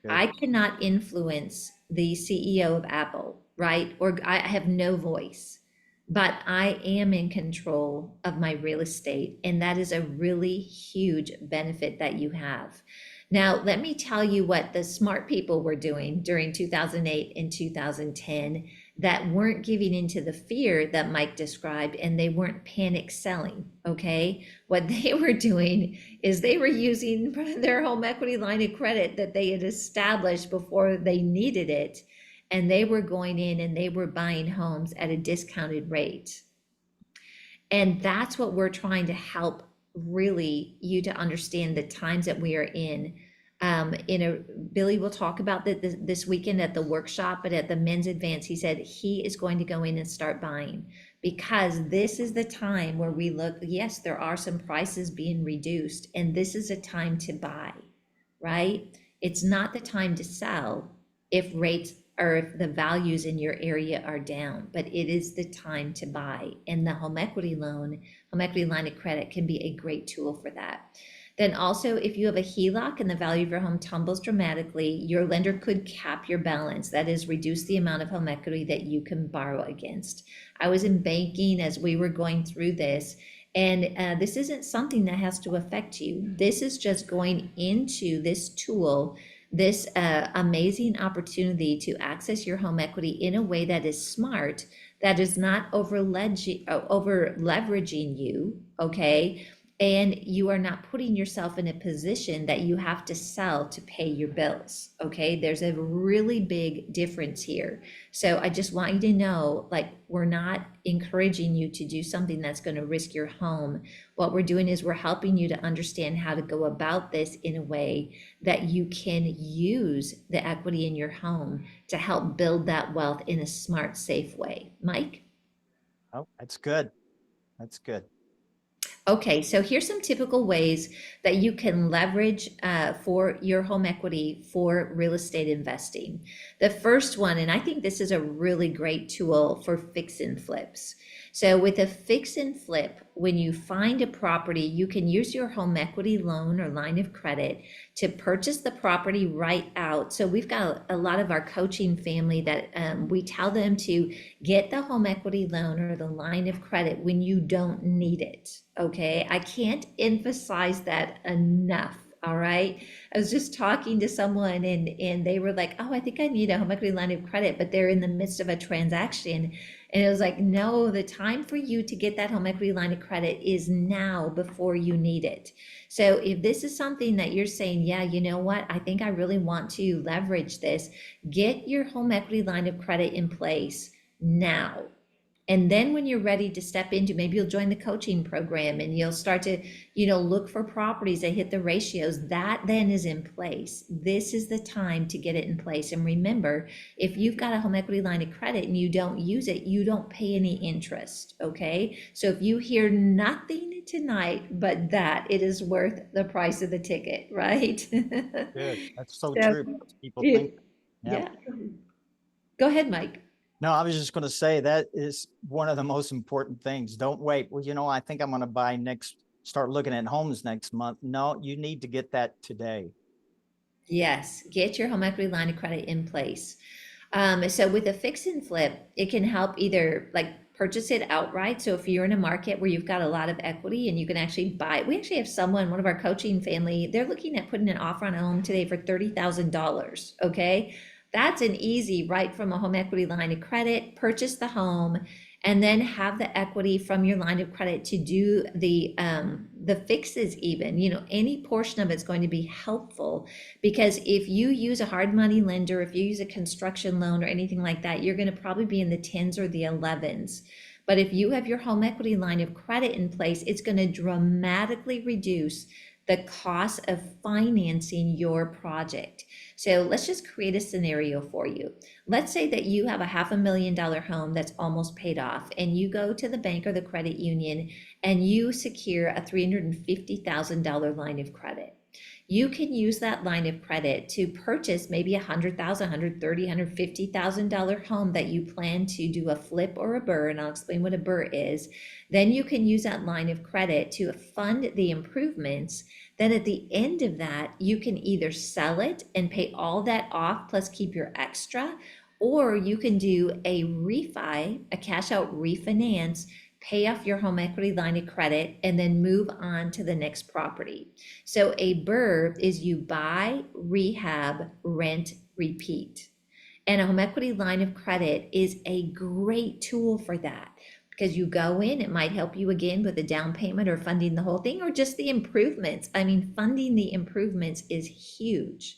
I cannot influence the CEO of Apple, right? Or I have no voice, but I am in control of my real estate. And that is a really huge benefit that you have. Now, let me tell you what the smart people were doing during 2008 and 2010 that weren't giving into the fear that Mike described, and they weren't panic selling, okay? What they were doing is they were using their home equity line of credit that they had established before they needed it, and they were going in and they were buying homes at a discounted rate. And that's what we're trying to help really you to understand the times that we are in. Billy will talk about that this weekend at the workshop, but at the men's advance, he said he is going to go in and start buying because this is the time where we look, yes, there are some prices being reduced, and this is a time to buy, right? It's not the time to sell if rates or if the values in your area are down, but it is the time to buy. And the home equity line of credit can be a great tool for that. Then also, if you have a HELOC and the value of your home tumbles dramatically, your lender could cap your balance. That is, reduce the amount of home equity that you can borrow against. I was in banking as we were going through this, and this isn't something that has to affect you. This is just going into this tool, this amazing opportunity to access your home equity in a way that is smart, that is not over leveraging you, okay? And you are not putting yourself in a position that you have to sell to pay your bills, okay? There's a really big difference here. So I just want you to know, like, we're not encouraging you to do something that's going to risk your home. What we're doing is we're helping you to understand how to go about this in a way that you can use the equity in your home to help build that wealth in a smart, safe way. Mike? Oh, that's good. That's good. Okay, so here's some typical ways that you can leverage for your home equity for real estate investing. The first one, and I think this is a really great tool for fix and flips. So with a fix and flip, when you find a property, you can use your home equity loan or line of credit to purchase the property right out. So we've got a lot of our coaching family that we tell them to get the home equity loan or the line of credit when you don't need it. Okay, I can't emphasize that enough. All right. I was just talking to someone and they were like, "Oh, I think I need a home equity line of credit," but they're in the midst of a transaction. And it was like, "No, the time for you to get that home equity line of credit is now before you need it." So if this is something that you're saying, "Yeah, you know what? I think I really want to leverage this," get your home equity line of credit in place now. And then when you're ready to step into, maybe you'll join the coaching program and you'll start to, look for properties that hit the ratios. That then is in place. This is the time to get it in place. And remember, if you've got a home equity line of credit and you don't use it, you don't pay any interest. Okay. So if you hear nothing tonight but that, it is worth the price of the ticket, right? Good. That's so So, true. People yeah. think, yeah. Go ahead, Mike. No, I was just going to say that is one of the most important things. Don't wait. Well, I think I'm going to start looking at homes next month. No, you need to get that today. Yes, get your home equity line of credit in place. So with a fix and flip, it can help either like purchase it outright. So if you're in a market where you've got a lot of equity and you can actually buy it, we actually have one of our coaching family, they're looking at putting an offer on a home today for $30,000. Okay. That's an easy, right from a home equity line of credit, purchase the home, and then have the equity from your line of credit to do the fixes even. Any portion of it's going to be helpful, because if you use a hard money lender, if you use a construction loan or anything like that, you're going to probably be in the 10s or the 11s. But if you have your home equity line of credit in place, it's going to dramatically reduce the cost of financing your project. So let's just create a scenario for you. Let's say that you have a $500,000 home that's almost paid off, and you go to the bank or the credit union and you secure a $350,000 line of credit. You can use that line of credit to purchase maybe $100,000, $130,000, $150,000 home that you plan to do a flip or a BRRRR, and I'll explain what a BRRRR is. Then you can use that line of credit to fund the improvements. Then at the end of that, you can either sell it and pay all that off plus keep your extra, or you can do a refi, a cash out refinance, pay off your home equity line of credit, and then move on to the next property. So a BRRRR is you buy, rehab, rent, repeat. And a home equity line of credit is a great tool for that, because you go in, it might help you again with a down payment or funding the whole thing or just the improvements. I mean, funding the improvements is huge.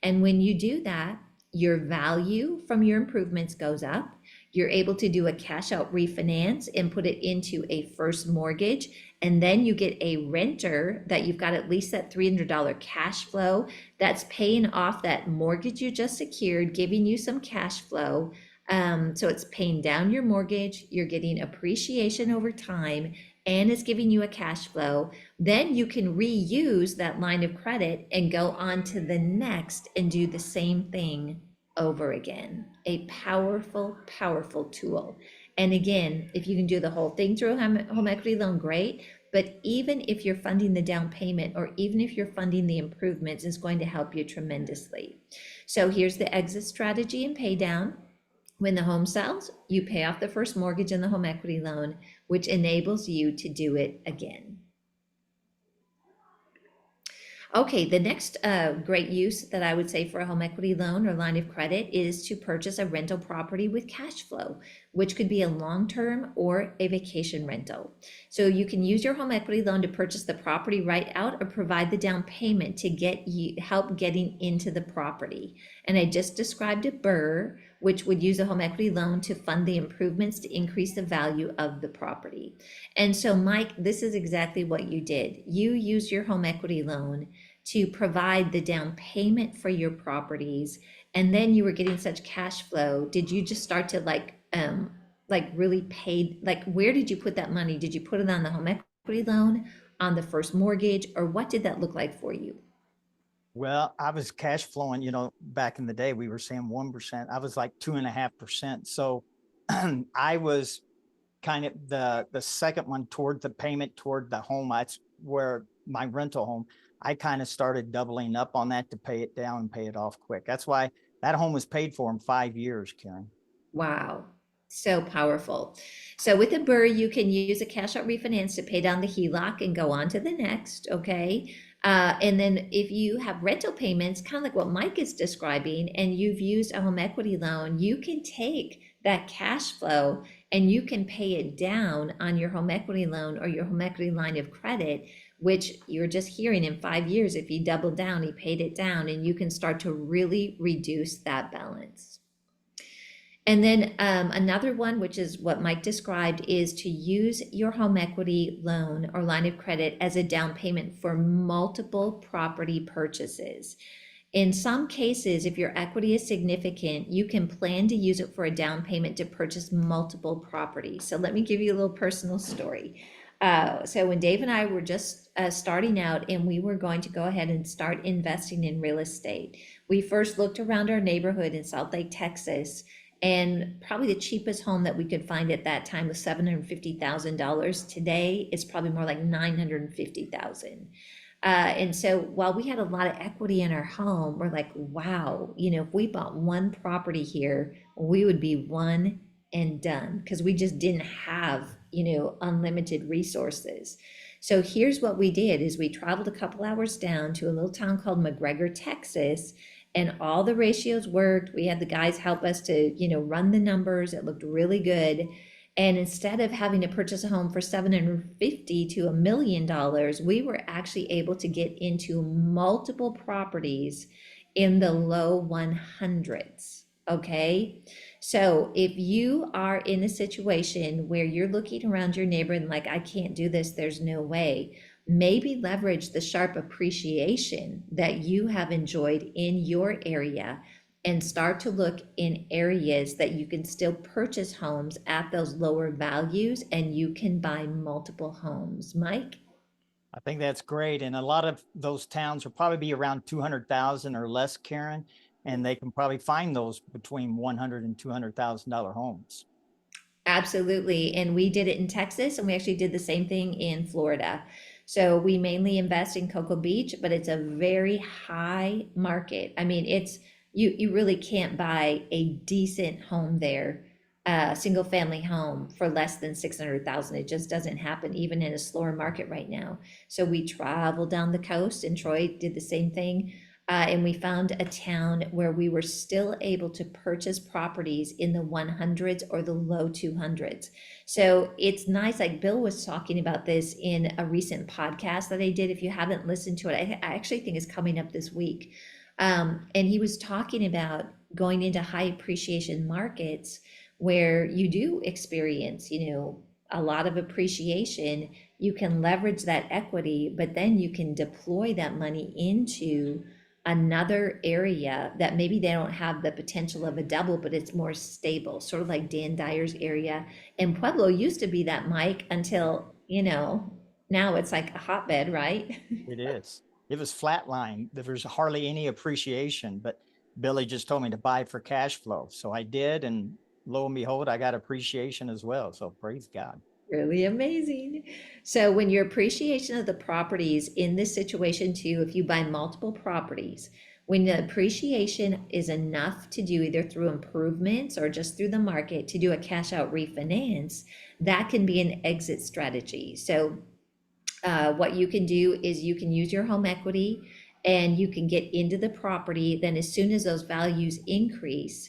And when you do that, your value from your improvements goes up. You're able to do a cash out refinance and put it into a first mortgage. And then you get a renter that you've got at least that $300 cash flow that's paying off that mortgage you just secured, giving you some cash flow. So it's paying down your mortgage, you're getting appreciation over time, and it's giving you a cash flow. Then you can reuse that line of credit and go on to the next and do the same thing over again. A powerful, powerful tool. And again, if you can do the whole thing through a home equity loan, great. But even if you're funding the down payment or even if you're funding the improvements, it's going to help you tremendously. So here's the exit strategy and pay down. When the home sells, you pay off the first mortgage and the home equity loan, which enables you to do it again. Okay, the next great use that I would say for a home equity loan or line of credit is to purchase a rental property with cash flow, which could be a long-term or a vacation rental. So you can use your home equity loan to purchase the property right out or provide the down payment to get you help getting into the property. And I just described a BRRRR, which would use a home equity loan to fund the improvements to increase the value of the property. And so, Mike, this is exactly what you did. You used your home equity loan to provide the down payment for your properties, and then you were getting such cash flow. Did you just start to like really pay? Like, where did you put that money? Did you put it on the home equity loan, on the first mortgage, or what did that look like for you? Well, I was cash flowing, back in the day, we were saying 1%. I was like 2.5%. So I was kind of the second one toward the payment toward the home. That's where my rental home, I kind of started doubling up on that to pay it down and pay it off quick. That's why that home was paid for in 5 years, Karen. Wow. So powerful. So with a BRRRR, you can use a cash out refinance to pay down the HELOC and go on to the next. Okay. And then if you have rental payments, kind of like what Mike is describing, and you've used a home equity loan, you can take that cash flow and you can pay it down on your home equity loan or your home equity line of credit, which you're just hearing in 5 years, if he doubled down, he paid it down, and you can start to really reduce that balance. And then another one, which is what Mike described, is to use your home equity loan or line of credit as a down payment for multiple property purchases. In some cases, if your equity is significant, you can plan to use it for a down payment to purchase multiple properties. So let me give you a little personal story. So when Dave and I were just starting out and we were going to go ahead and start investing in real estate, we first looked around our neighborhood in Salt Lake, Texas, and probably the cheapest home that we could find at that time was $750,000. Today, it's probably more like $950,000. And so while we had a lot of equity in our home, we're like, wow, if we bought one property here, we would be one and done, because we just didn't have, unlimited resources. So here's what we did is we traveled a couple hours down to a little town called McGregor, Texas, and all the ratios worked. We had the guys help us to, run the numbers. It looked really good. And instead of having to purchase a home for $750,000 to $1 million, we were actually able to get into multiple properties in the low 100s. Okay. So if you are in a situation where you're looking around your neighbor and like, I can't do this, there's no way, maybe leverage the sharp appreciation that you have enjoyed in your area and start to look in areas that you can still purchase homes at those lower values and you can buy multiple homes. Mike? I think that's great. And a lot of those towns will probably be around 200,000 or less, Karen, and they can probably find those between $100,000 and $200,000 homes. Absolutely. And we did it in Texas, and we actually did the same thing in Florida. So we mainly invest in Cocoa Beach, but it's a very high market. I mean, it's you really can't buy a decent home there, single family home for less than 600,000. It just doesn't happen even in a slower market right now. So we traveled down the coast, and Troy did the same thing. And we found a town where we were still able to purchase properties in the 100s or the low 200s. So it's nice, like Bill was talking about this in a recent podcast that I did. If you haven't listened to it, I actually think it's coming up this week. And he was talking about going into high appreciation markets where you do experience, a lot of appreciation. You can leverage that equity, but then you can deploy that money into another area that maybe they don't have the potential of a double, but it's more stable, sort of like Dan Dyer's area. And Pueblo used to be that, Mike, until, now it's like a hotbed, right? It is. It was flatline. There was hardly any appreciation, but Billy just told me to buy for cash flow. So I did. And lo and behold, I got appreciation as well. So praise God. Really amazing. So when your appreciation of the properties in this situation too, if you buy multiple properties, when the appreciation is enough to do either through improvements or just through the market to do a cash out refinance, that can be an exit strategy. So what you can do is you can use your home equity and you can get into the property. Then as soon as those values increase,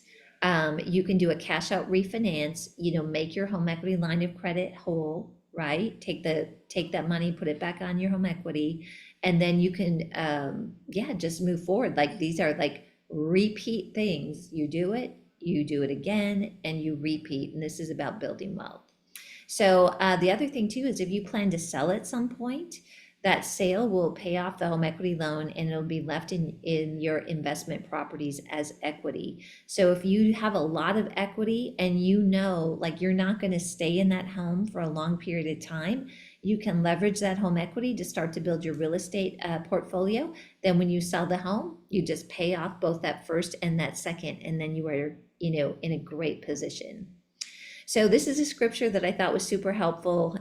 you can do a cash out refinance, make your home equity line of credit whole, right? Take that money, put it back on your home equity, and then you can, just move forward. Like these are like repeat things. You do it again, and you repeat. And this is about building wealth. So the other thing too is if you plan to sell at some point, that sale will pay off the home equity loan and it'll be left in your investment properties as equity. So if you have a lot of equity and like you're not going to stay in that home for a long period of time, you can leverage that home equity to start to build your real estate portfolio. Then when you sell the home, you just pay off both that first and that second, and then you are, in a great position. So this is a scripture that I thought was super helpful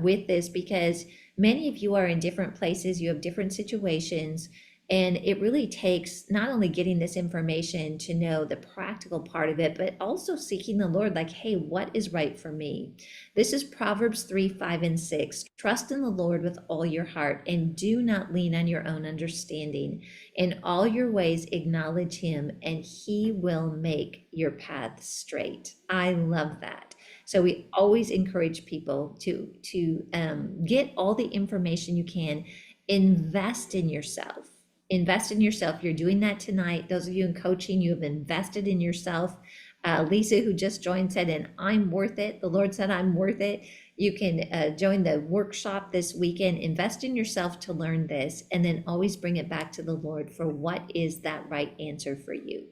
with this, because many of you are in different places, you have different situations, And it really takes not only getting this information to know the practical part of it, but also seeking the Lord, like, hey, what is right for me? This is Proverbs 3, 5, and 6. Trust in the Lord with all your heart and do not lean on your own understanding. In all your ways, acknowledge him, and he will make your path straight. I love that. So we always encourage people to get all the information you can. Invest in yourself. Invest in yourself. You're doing that tonight. Those of you in coaching, you have invested in yourself. Lisa, who just joined, said, and I'm worth it. The Lord said, I'm worth it. You can join the workshop this weekend. Invest in yourself to learn this, and then always bring it back to the Lord for what is that right answer for you.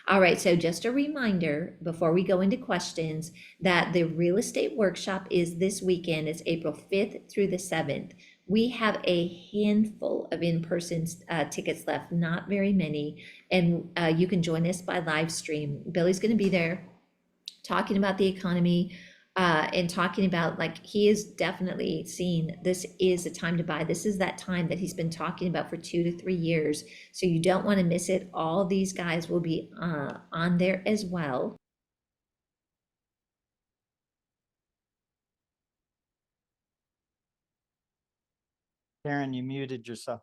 All right, so just a reminder before we go into questions that the real estate workshop is this weekend. It's April 5th through the 7th. We have a handful of in-person tickets left, not very many, and you can join us by live stream. Billy's going to be there talking about the economy and talking about, like, he is definitely seeing this is the time to buy. This is that time that he's been talking about for 2 to 3 years. So you don't want to miss it. All these guys will be on there as well. Karen, you muted yourself.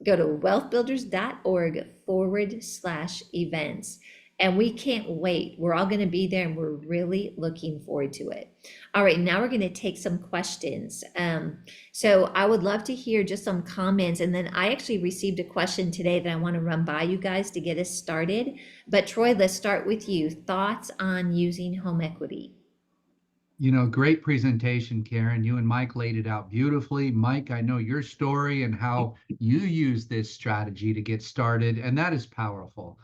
Go to wealthbuilders.org/events. And we can't wait. We're all going to be there and we're really looking forward to it. All right, now we're going to take some questions. So I would love to hear just some comments. And then I actually received a question today that I want to run by you guys to get us started. But Troy, let's start with you. Thoughts on using home equity? You know, great presentation, Karen. You and Mike laid it out beautifully. Mike, I know your story and how you use this strategy to get started, and that is powerful.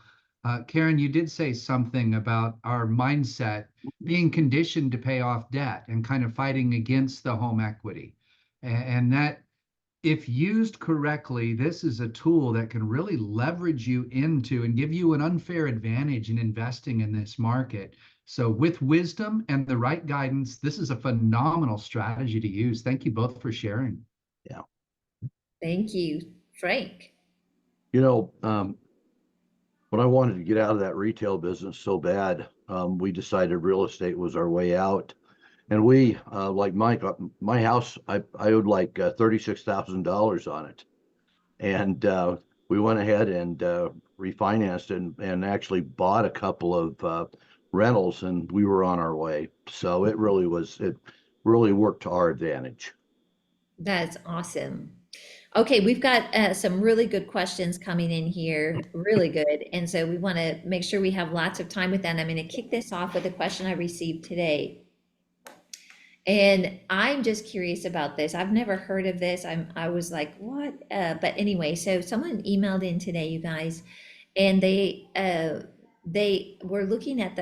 Karen, you did say something about our mindset being conditioned to pay off debt and kind of fighting against the home equity. And that, if used correctly, this is a tool that can really leverage you into and give you an unfair advantage in investing in this market. So with wisdom and the right guidance, this is a phenomenal strategy to use. Thank you both for sharing. Yeah. Thank you, Frank. You know, when I wanted to get out of that retail business so bad, we decided real estate was our way out. And we, like Mike, my house, I owed like $36,000 on it. And we went ahead and refinanced and actually bought a couple of rentals, and we were on our way. So it really worked to our advantage. That's awesome. Okay, we've got some really good questions coming in here, really good. And so we want to make sure we have lots of time with that. I'm going to kick this off with a question I received today. And I'm just curious about this. I've never heard of this. I was like, what? But anyway, so someone emailed in today, you guys, and they were looking at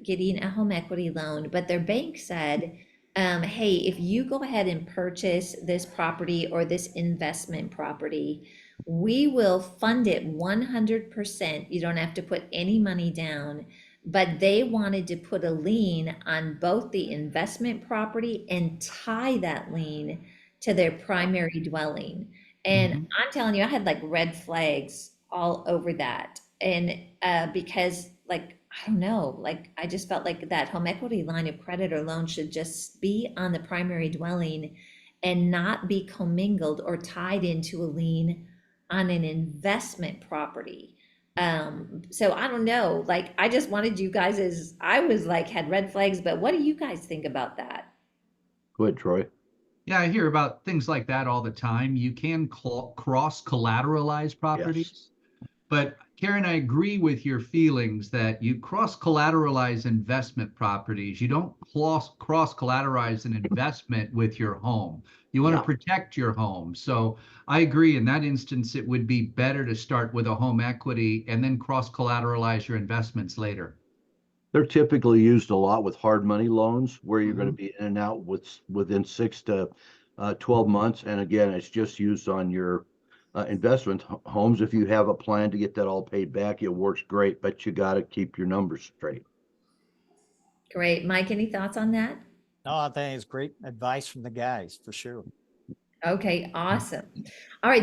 getting a home equity loan, but their bank said, hey, if you go ahead and purchase this property or this investment property, we will fund it 100%. You don't have to put any money down, but they wanted to put a lien on both the investment property and tie that lien to their primary dwelling. And I'm telling you, I had like red flags all over that. And because, like, I don't know, like, I just felt like that home equity line of credit or loan should just be on the primary dwelling and not be commingled or tied into a lien on an investment property. So I don't know, like, I just wanted you guys, as I was like, had red flags, but what do you guys think about that? Go ahead, Troy. Yeah, I hear about things like that all the time. You can cross collateralize properties. Yes. But Karen, I agree with your feelings that you cross collateralize investment properties. You don't cross collateralize an investment with your home. You want to Yeah. protect your home. So I agree in that instance, it would be better to start with a home equity and then cross collateralize your investments later. They're typically used a lot with hard money loans where you're going to be in and out within 6 to 12 months. And again, it's just used on your investment homes. If you have a plan to get that all paid back, it works great, but you got to keep your numbers straight. Great. Mike, any thoughts on that? No, I think it's great advice from the guys for sure. Okay, awesome. All right,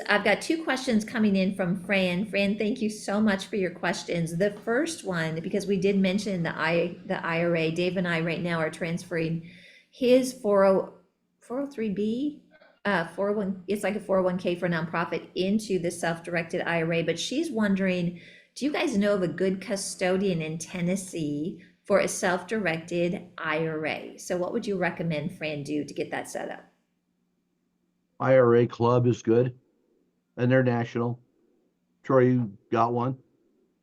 I've got two questions coming in from Fran. Fran, thank you so much for your questions. The first one, because we did mention the IRA, Dave and I right now are transferring his 403B, 401, it's like a 401k for nonprofit into the self-directed IRA, but she's wondering, do you guys know of a good custodian in Tennessee for a self-directed IRA? So what would you recommend Fran do to get that set up? IRA Club is good, and they're national. Troy, you got one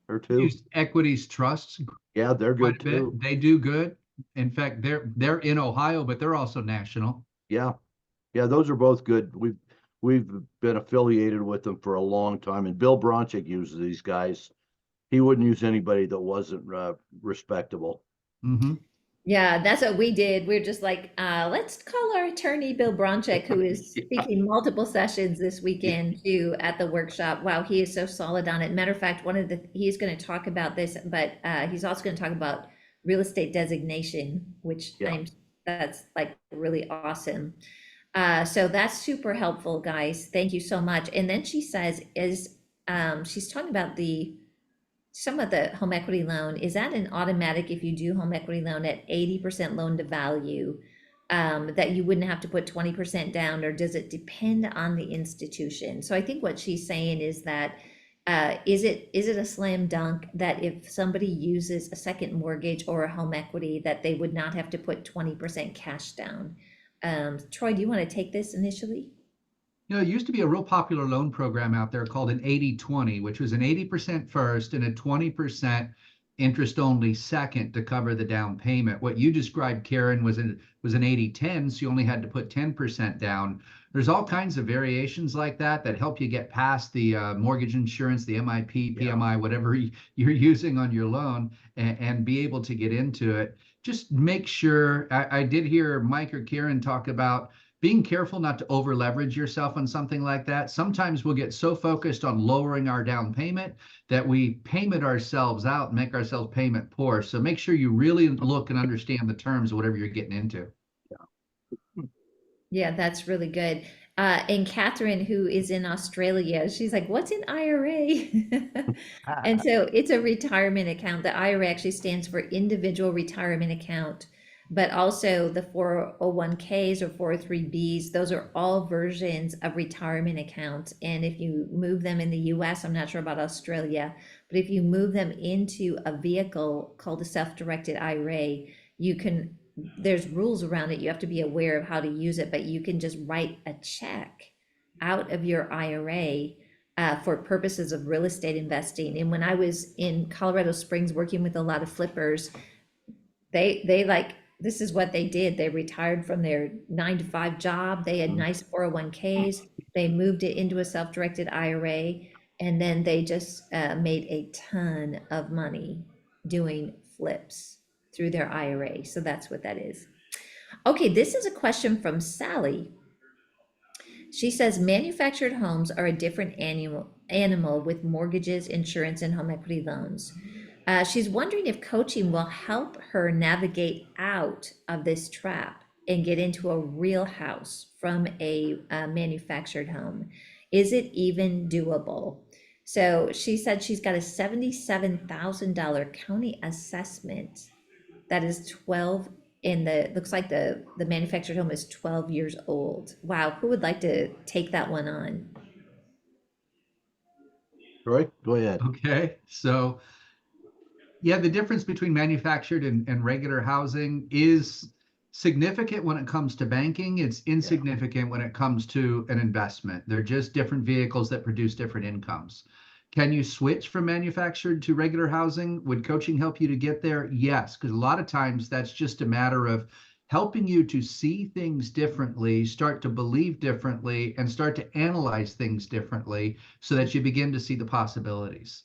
or two? Use equities trusts Yeah, they're quite good a bit. too. They do good. In fact, they're in Ohio, but they're also national. Yeah, yeah, those are both good. We've been affiliated with them for a long time, and Bill Bronchick uses these guys. He wouldn't use anybody that wasn't respectable. Mm-hmm. Yeah, that's what we did. We're just like, let's call our attorney, Bill Bronchick, who is speaking multiple sessions this weekend too at the workshop. Wow, he is so solid on it. Matter of fact, he's going to talk about this, but he's also going to talk about real estate designation, which Yeah. that's like really awesome. So that's super helpful, guys. Thank you so much. And then she says, she's talking about some of the home equity loan, is that an automatic if you do home equity loan at 80% loan to value, that you wouldn't have to put 20% down, or does it depend on the institution? So I think what she's saying is that, is it a slam dunk that if somebody uses a second mortgage or a home equity, that they would not have to put 20% cash down? Troy, do you want to take this initially? You know, it used to be a real popular loan program out there called an 80/20, which was an 80% first and a 20% interest only second to cover the down payment. What you described, Karen, was an 80/10, so you only had to put 10% down. There's all kinds of variations like that that help you get past the mortgage insurance, the MIP, PMI, whatever you're using on your loan, and be able to get into it. Just make sure, I did hear Mike or Karen talk about being careful not to over leverage yourself on something like that. Sometimes we'll get so focused on lowering our down payment that we payment ourselves out and make ourselves payment poor. So make sure you really look and understand the terms of whatever you're getting into. Yeah, that's really good. And Catherine, who is in Australia, she's like, what's an IRA? And so it's a retirement account. The IRA actually stands for individual retirement account, but also the 401ks or 403bs, those are all versions of retirement accounts. And if you move them in the US, I'm not sure about Australia, but if you move them into a vehicle called a self-directed IRA, you can, there's rules around it. You have to be aware of how to use it, but you can just write a check out of your IRA for purposes of real estate investing. And when I was in Colorado Springs working with a lot of flippers, they like, this is what they did. They retired from their 9 to 5 job. They had nice 401ks. They moved it into a self-directed IRA, and then they just made a ton of money doing flips through their IRA. So that's what that is. Okay, this is a question from Sally. She says manufactured homes are a different animal with mortgages, insurance, and home equity loans. She's wondering if coaching will help her navigate out of this trap and get into a real house from a manufactured home. Is it even doable? So she said she's got a $77,000 county assessment that is 12 in the, looks like the manufactured home is 12 years old. Wow, who would like to take that one on? Troy, go ahead. Okay, so yeah, the difference between manufactured and regular housing is significant when it comes to banking. It's insignificant when it comes to an investment. They're just different vehicles that produce different incomes. Can you switch from manufactured to regular housing? Would coaching help you to get there? Yes, because a lot of times that's just a matter of helping you to see things differently, start to believe differently, and start to analyze things differently so that you begin to see the possibilities.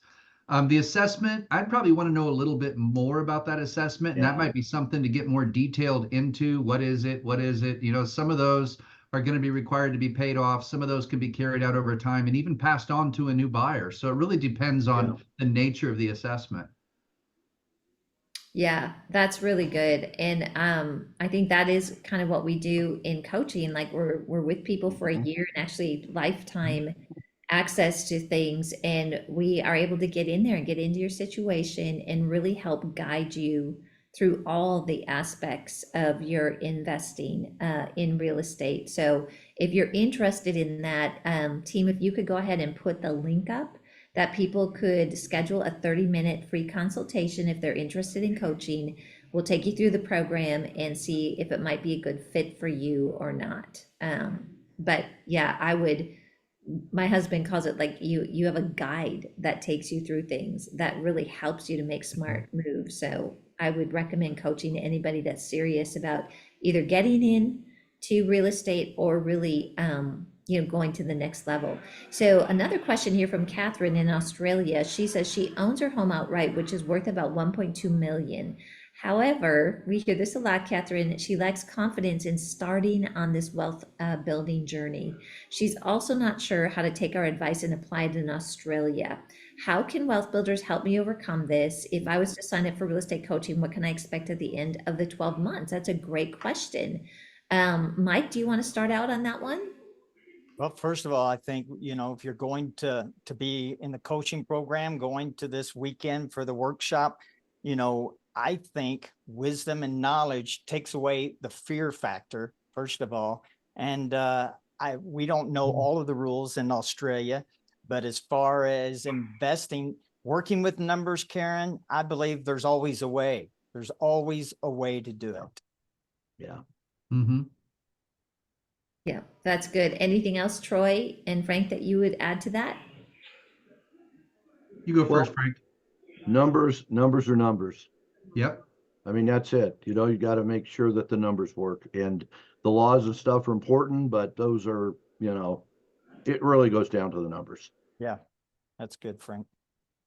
The assessment, I'd probably want to know a little bit more about that assessment, and that might be something to get more detailed into. What is it? What is it? You know, some of those are going to be required to be paid off. Some of those can be carried out over time and even passed on to a new buyer. So it really depends on the nature of the assessment. Yeah, that's really good. And I think that is kind of what we do in coaching. Like we're with people for a Mhm. year and actually lifetime access to things, and we are able to get in there and get into your situation and really help guide you through all the aspects of your investing in real estate. So if you're interested in that, team, if you could go ahead and put the link up that people could schedule a 30-minute free consultation if they're interested in coaching. We'll take you through the program and see if it might be a good fit for you or not. But yeah, I would, my husband calls it like you have a guide that takes you through things that really helps you to make smart moves. So I would recommend coaching to anybody that's serious about either getting in to real estate or really going to the next level. So another question here from Catherine in Australia. She says she owns her home outright, which is worth about 1.2 million. However, we hear this a lot, Catherine. She lacks confidence in starting on this wealth building journey. She's also not sure how to take our advice and apply it in Australia. How can wealth builders help me overcome this? If I was to sign up for real estate coaching, what can I expect at the end of the 12 months? That's a great question. Mike, do you want to start out on that one? Well, first of all, I think, if you're going to be in the coaching program, going to this weekend for the workshop, I think wisdom and knowledge takes away the fear factor, first of all. And we don't know all of the rules in Australia, but as far as investing, working with numbers, Karen, I believe there's always a way. There's always a way to do it. Yeah. Mm-hmm. Yeah, that's good. Anything else, Troy and Frank, that you would add to that? You go Well, first, Frank. numbers are numbers. Yep. I mean, that's it. You got to make sure that the numbers work, and the laws and stuff are important, but those are, it really goes down to the numbers. Yeah, that's good, Frank.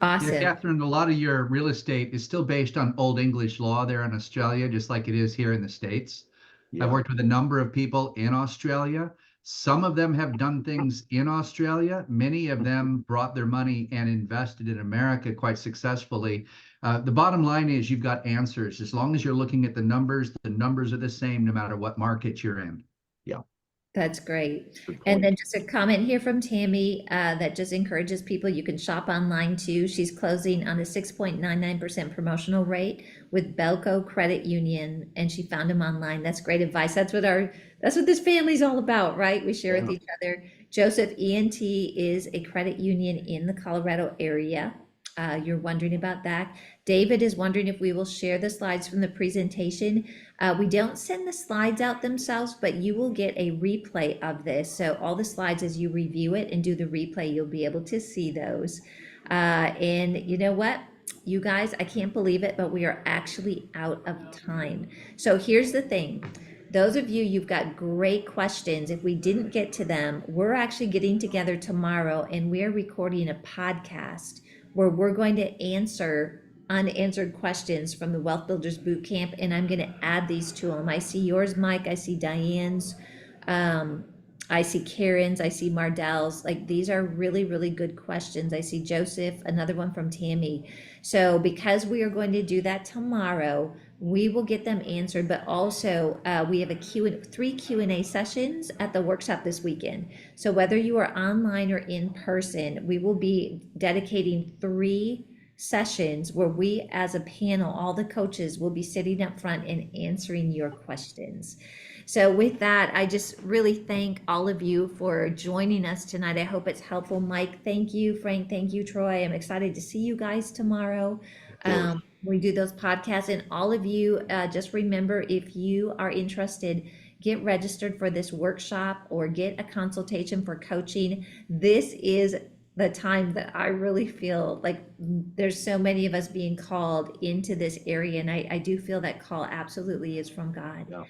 Yeah, Awesome. Catherine, a lot of your real estate is still based on Old English law there in Australia, just like it is here in the States. I've Yeah. worked with a number of people in Australia. Some of them have done things in Australia. Many of them brought their money and invested in America quite successfully. The bottom line is you've got answers. As long as you're looking at the numbers are the same no matter what market you're in. Yeah. That's great. Good And then point. just a comment here from Tammy that just encourages people, you can shop online too. She's closing on a 6.99% promotional rate with Belco Credit Union, and she found them online. That's great advice. That's what this family's all about, right? We share with Yeah. each other. Joseph ENT is a credit union in the Colorado area. You're wondering about that. David is wondering if we will share the slides from the presentation. We don't send the slides out themselves, but you will get a replay of this. So all the slides, as you review it and do the replay, you'll be able to see those. And you know what? You guys, I can't believe it, but we are actually out of time. So here's the thing. Those of you, you've got great questions. If we didn't get to them, we're actually getting together tomorrow and we're recording a podcast where we're going to answer unanswered questions from the Wealth Builders Boot Camp, and I'm going to add these to them. I see yours, Mike. I see Diane's. I see Karen's. I see Mardell's. Like, these are really, really good questions. I see Joseph, another one from Tammy. So because we are going to do that tomorrow, we will get them answered, but also we have three Q&A sessions at the workshop this weekend. So whether you are online or in person, we will be dedicating 3 sessions where we as a panel, all the coaches will be sitting up front and answering your questions. So with that, I just really thank all of you for joining us tonight. I hope it's helpful. Mike, thank you. Frank, thank you. Troy, I'm excited to see you guys tomorrow. We do those podcasts, and all of you, just remember, if you are interested, get registered for this workshop or get a consultation for coaching. This is the time that I really feel like there's so many of us being called into this area, and I do feel that call absolutely is from God. Yeah.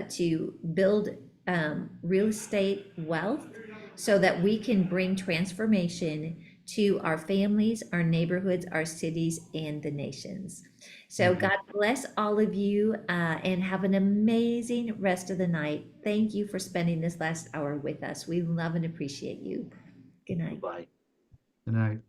To build real estate wealth so that we can bring transformation to our families, our neighborhoods, our cities, and the nations. So God bless all of you and have an amazing rest of the night. Thank you for spending this last hour with us. We love and appreciate you. Good night. Bye. Good night.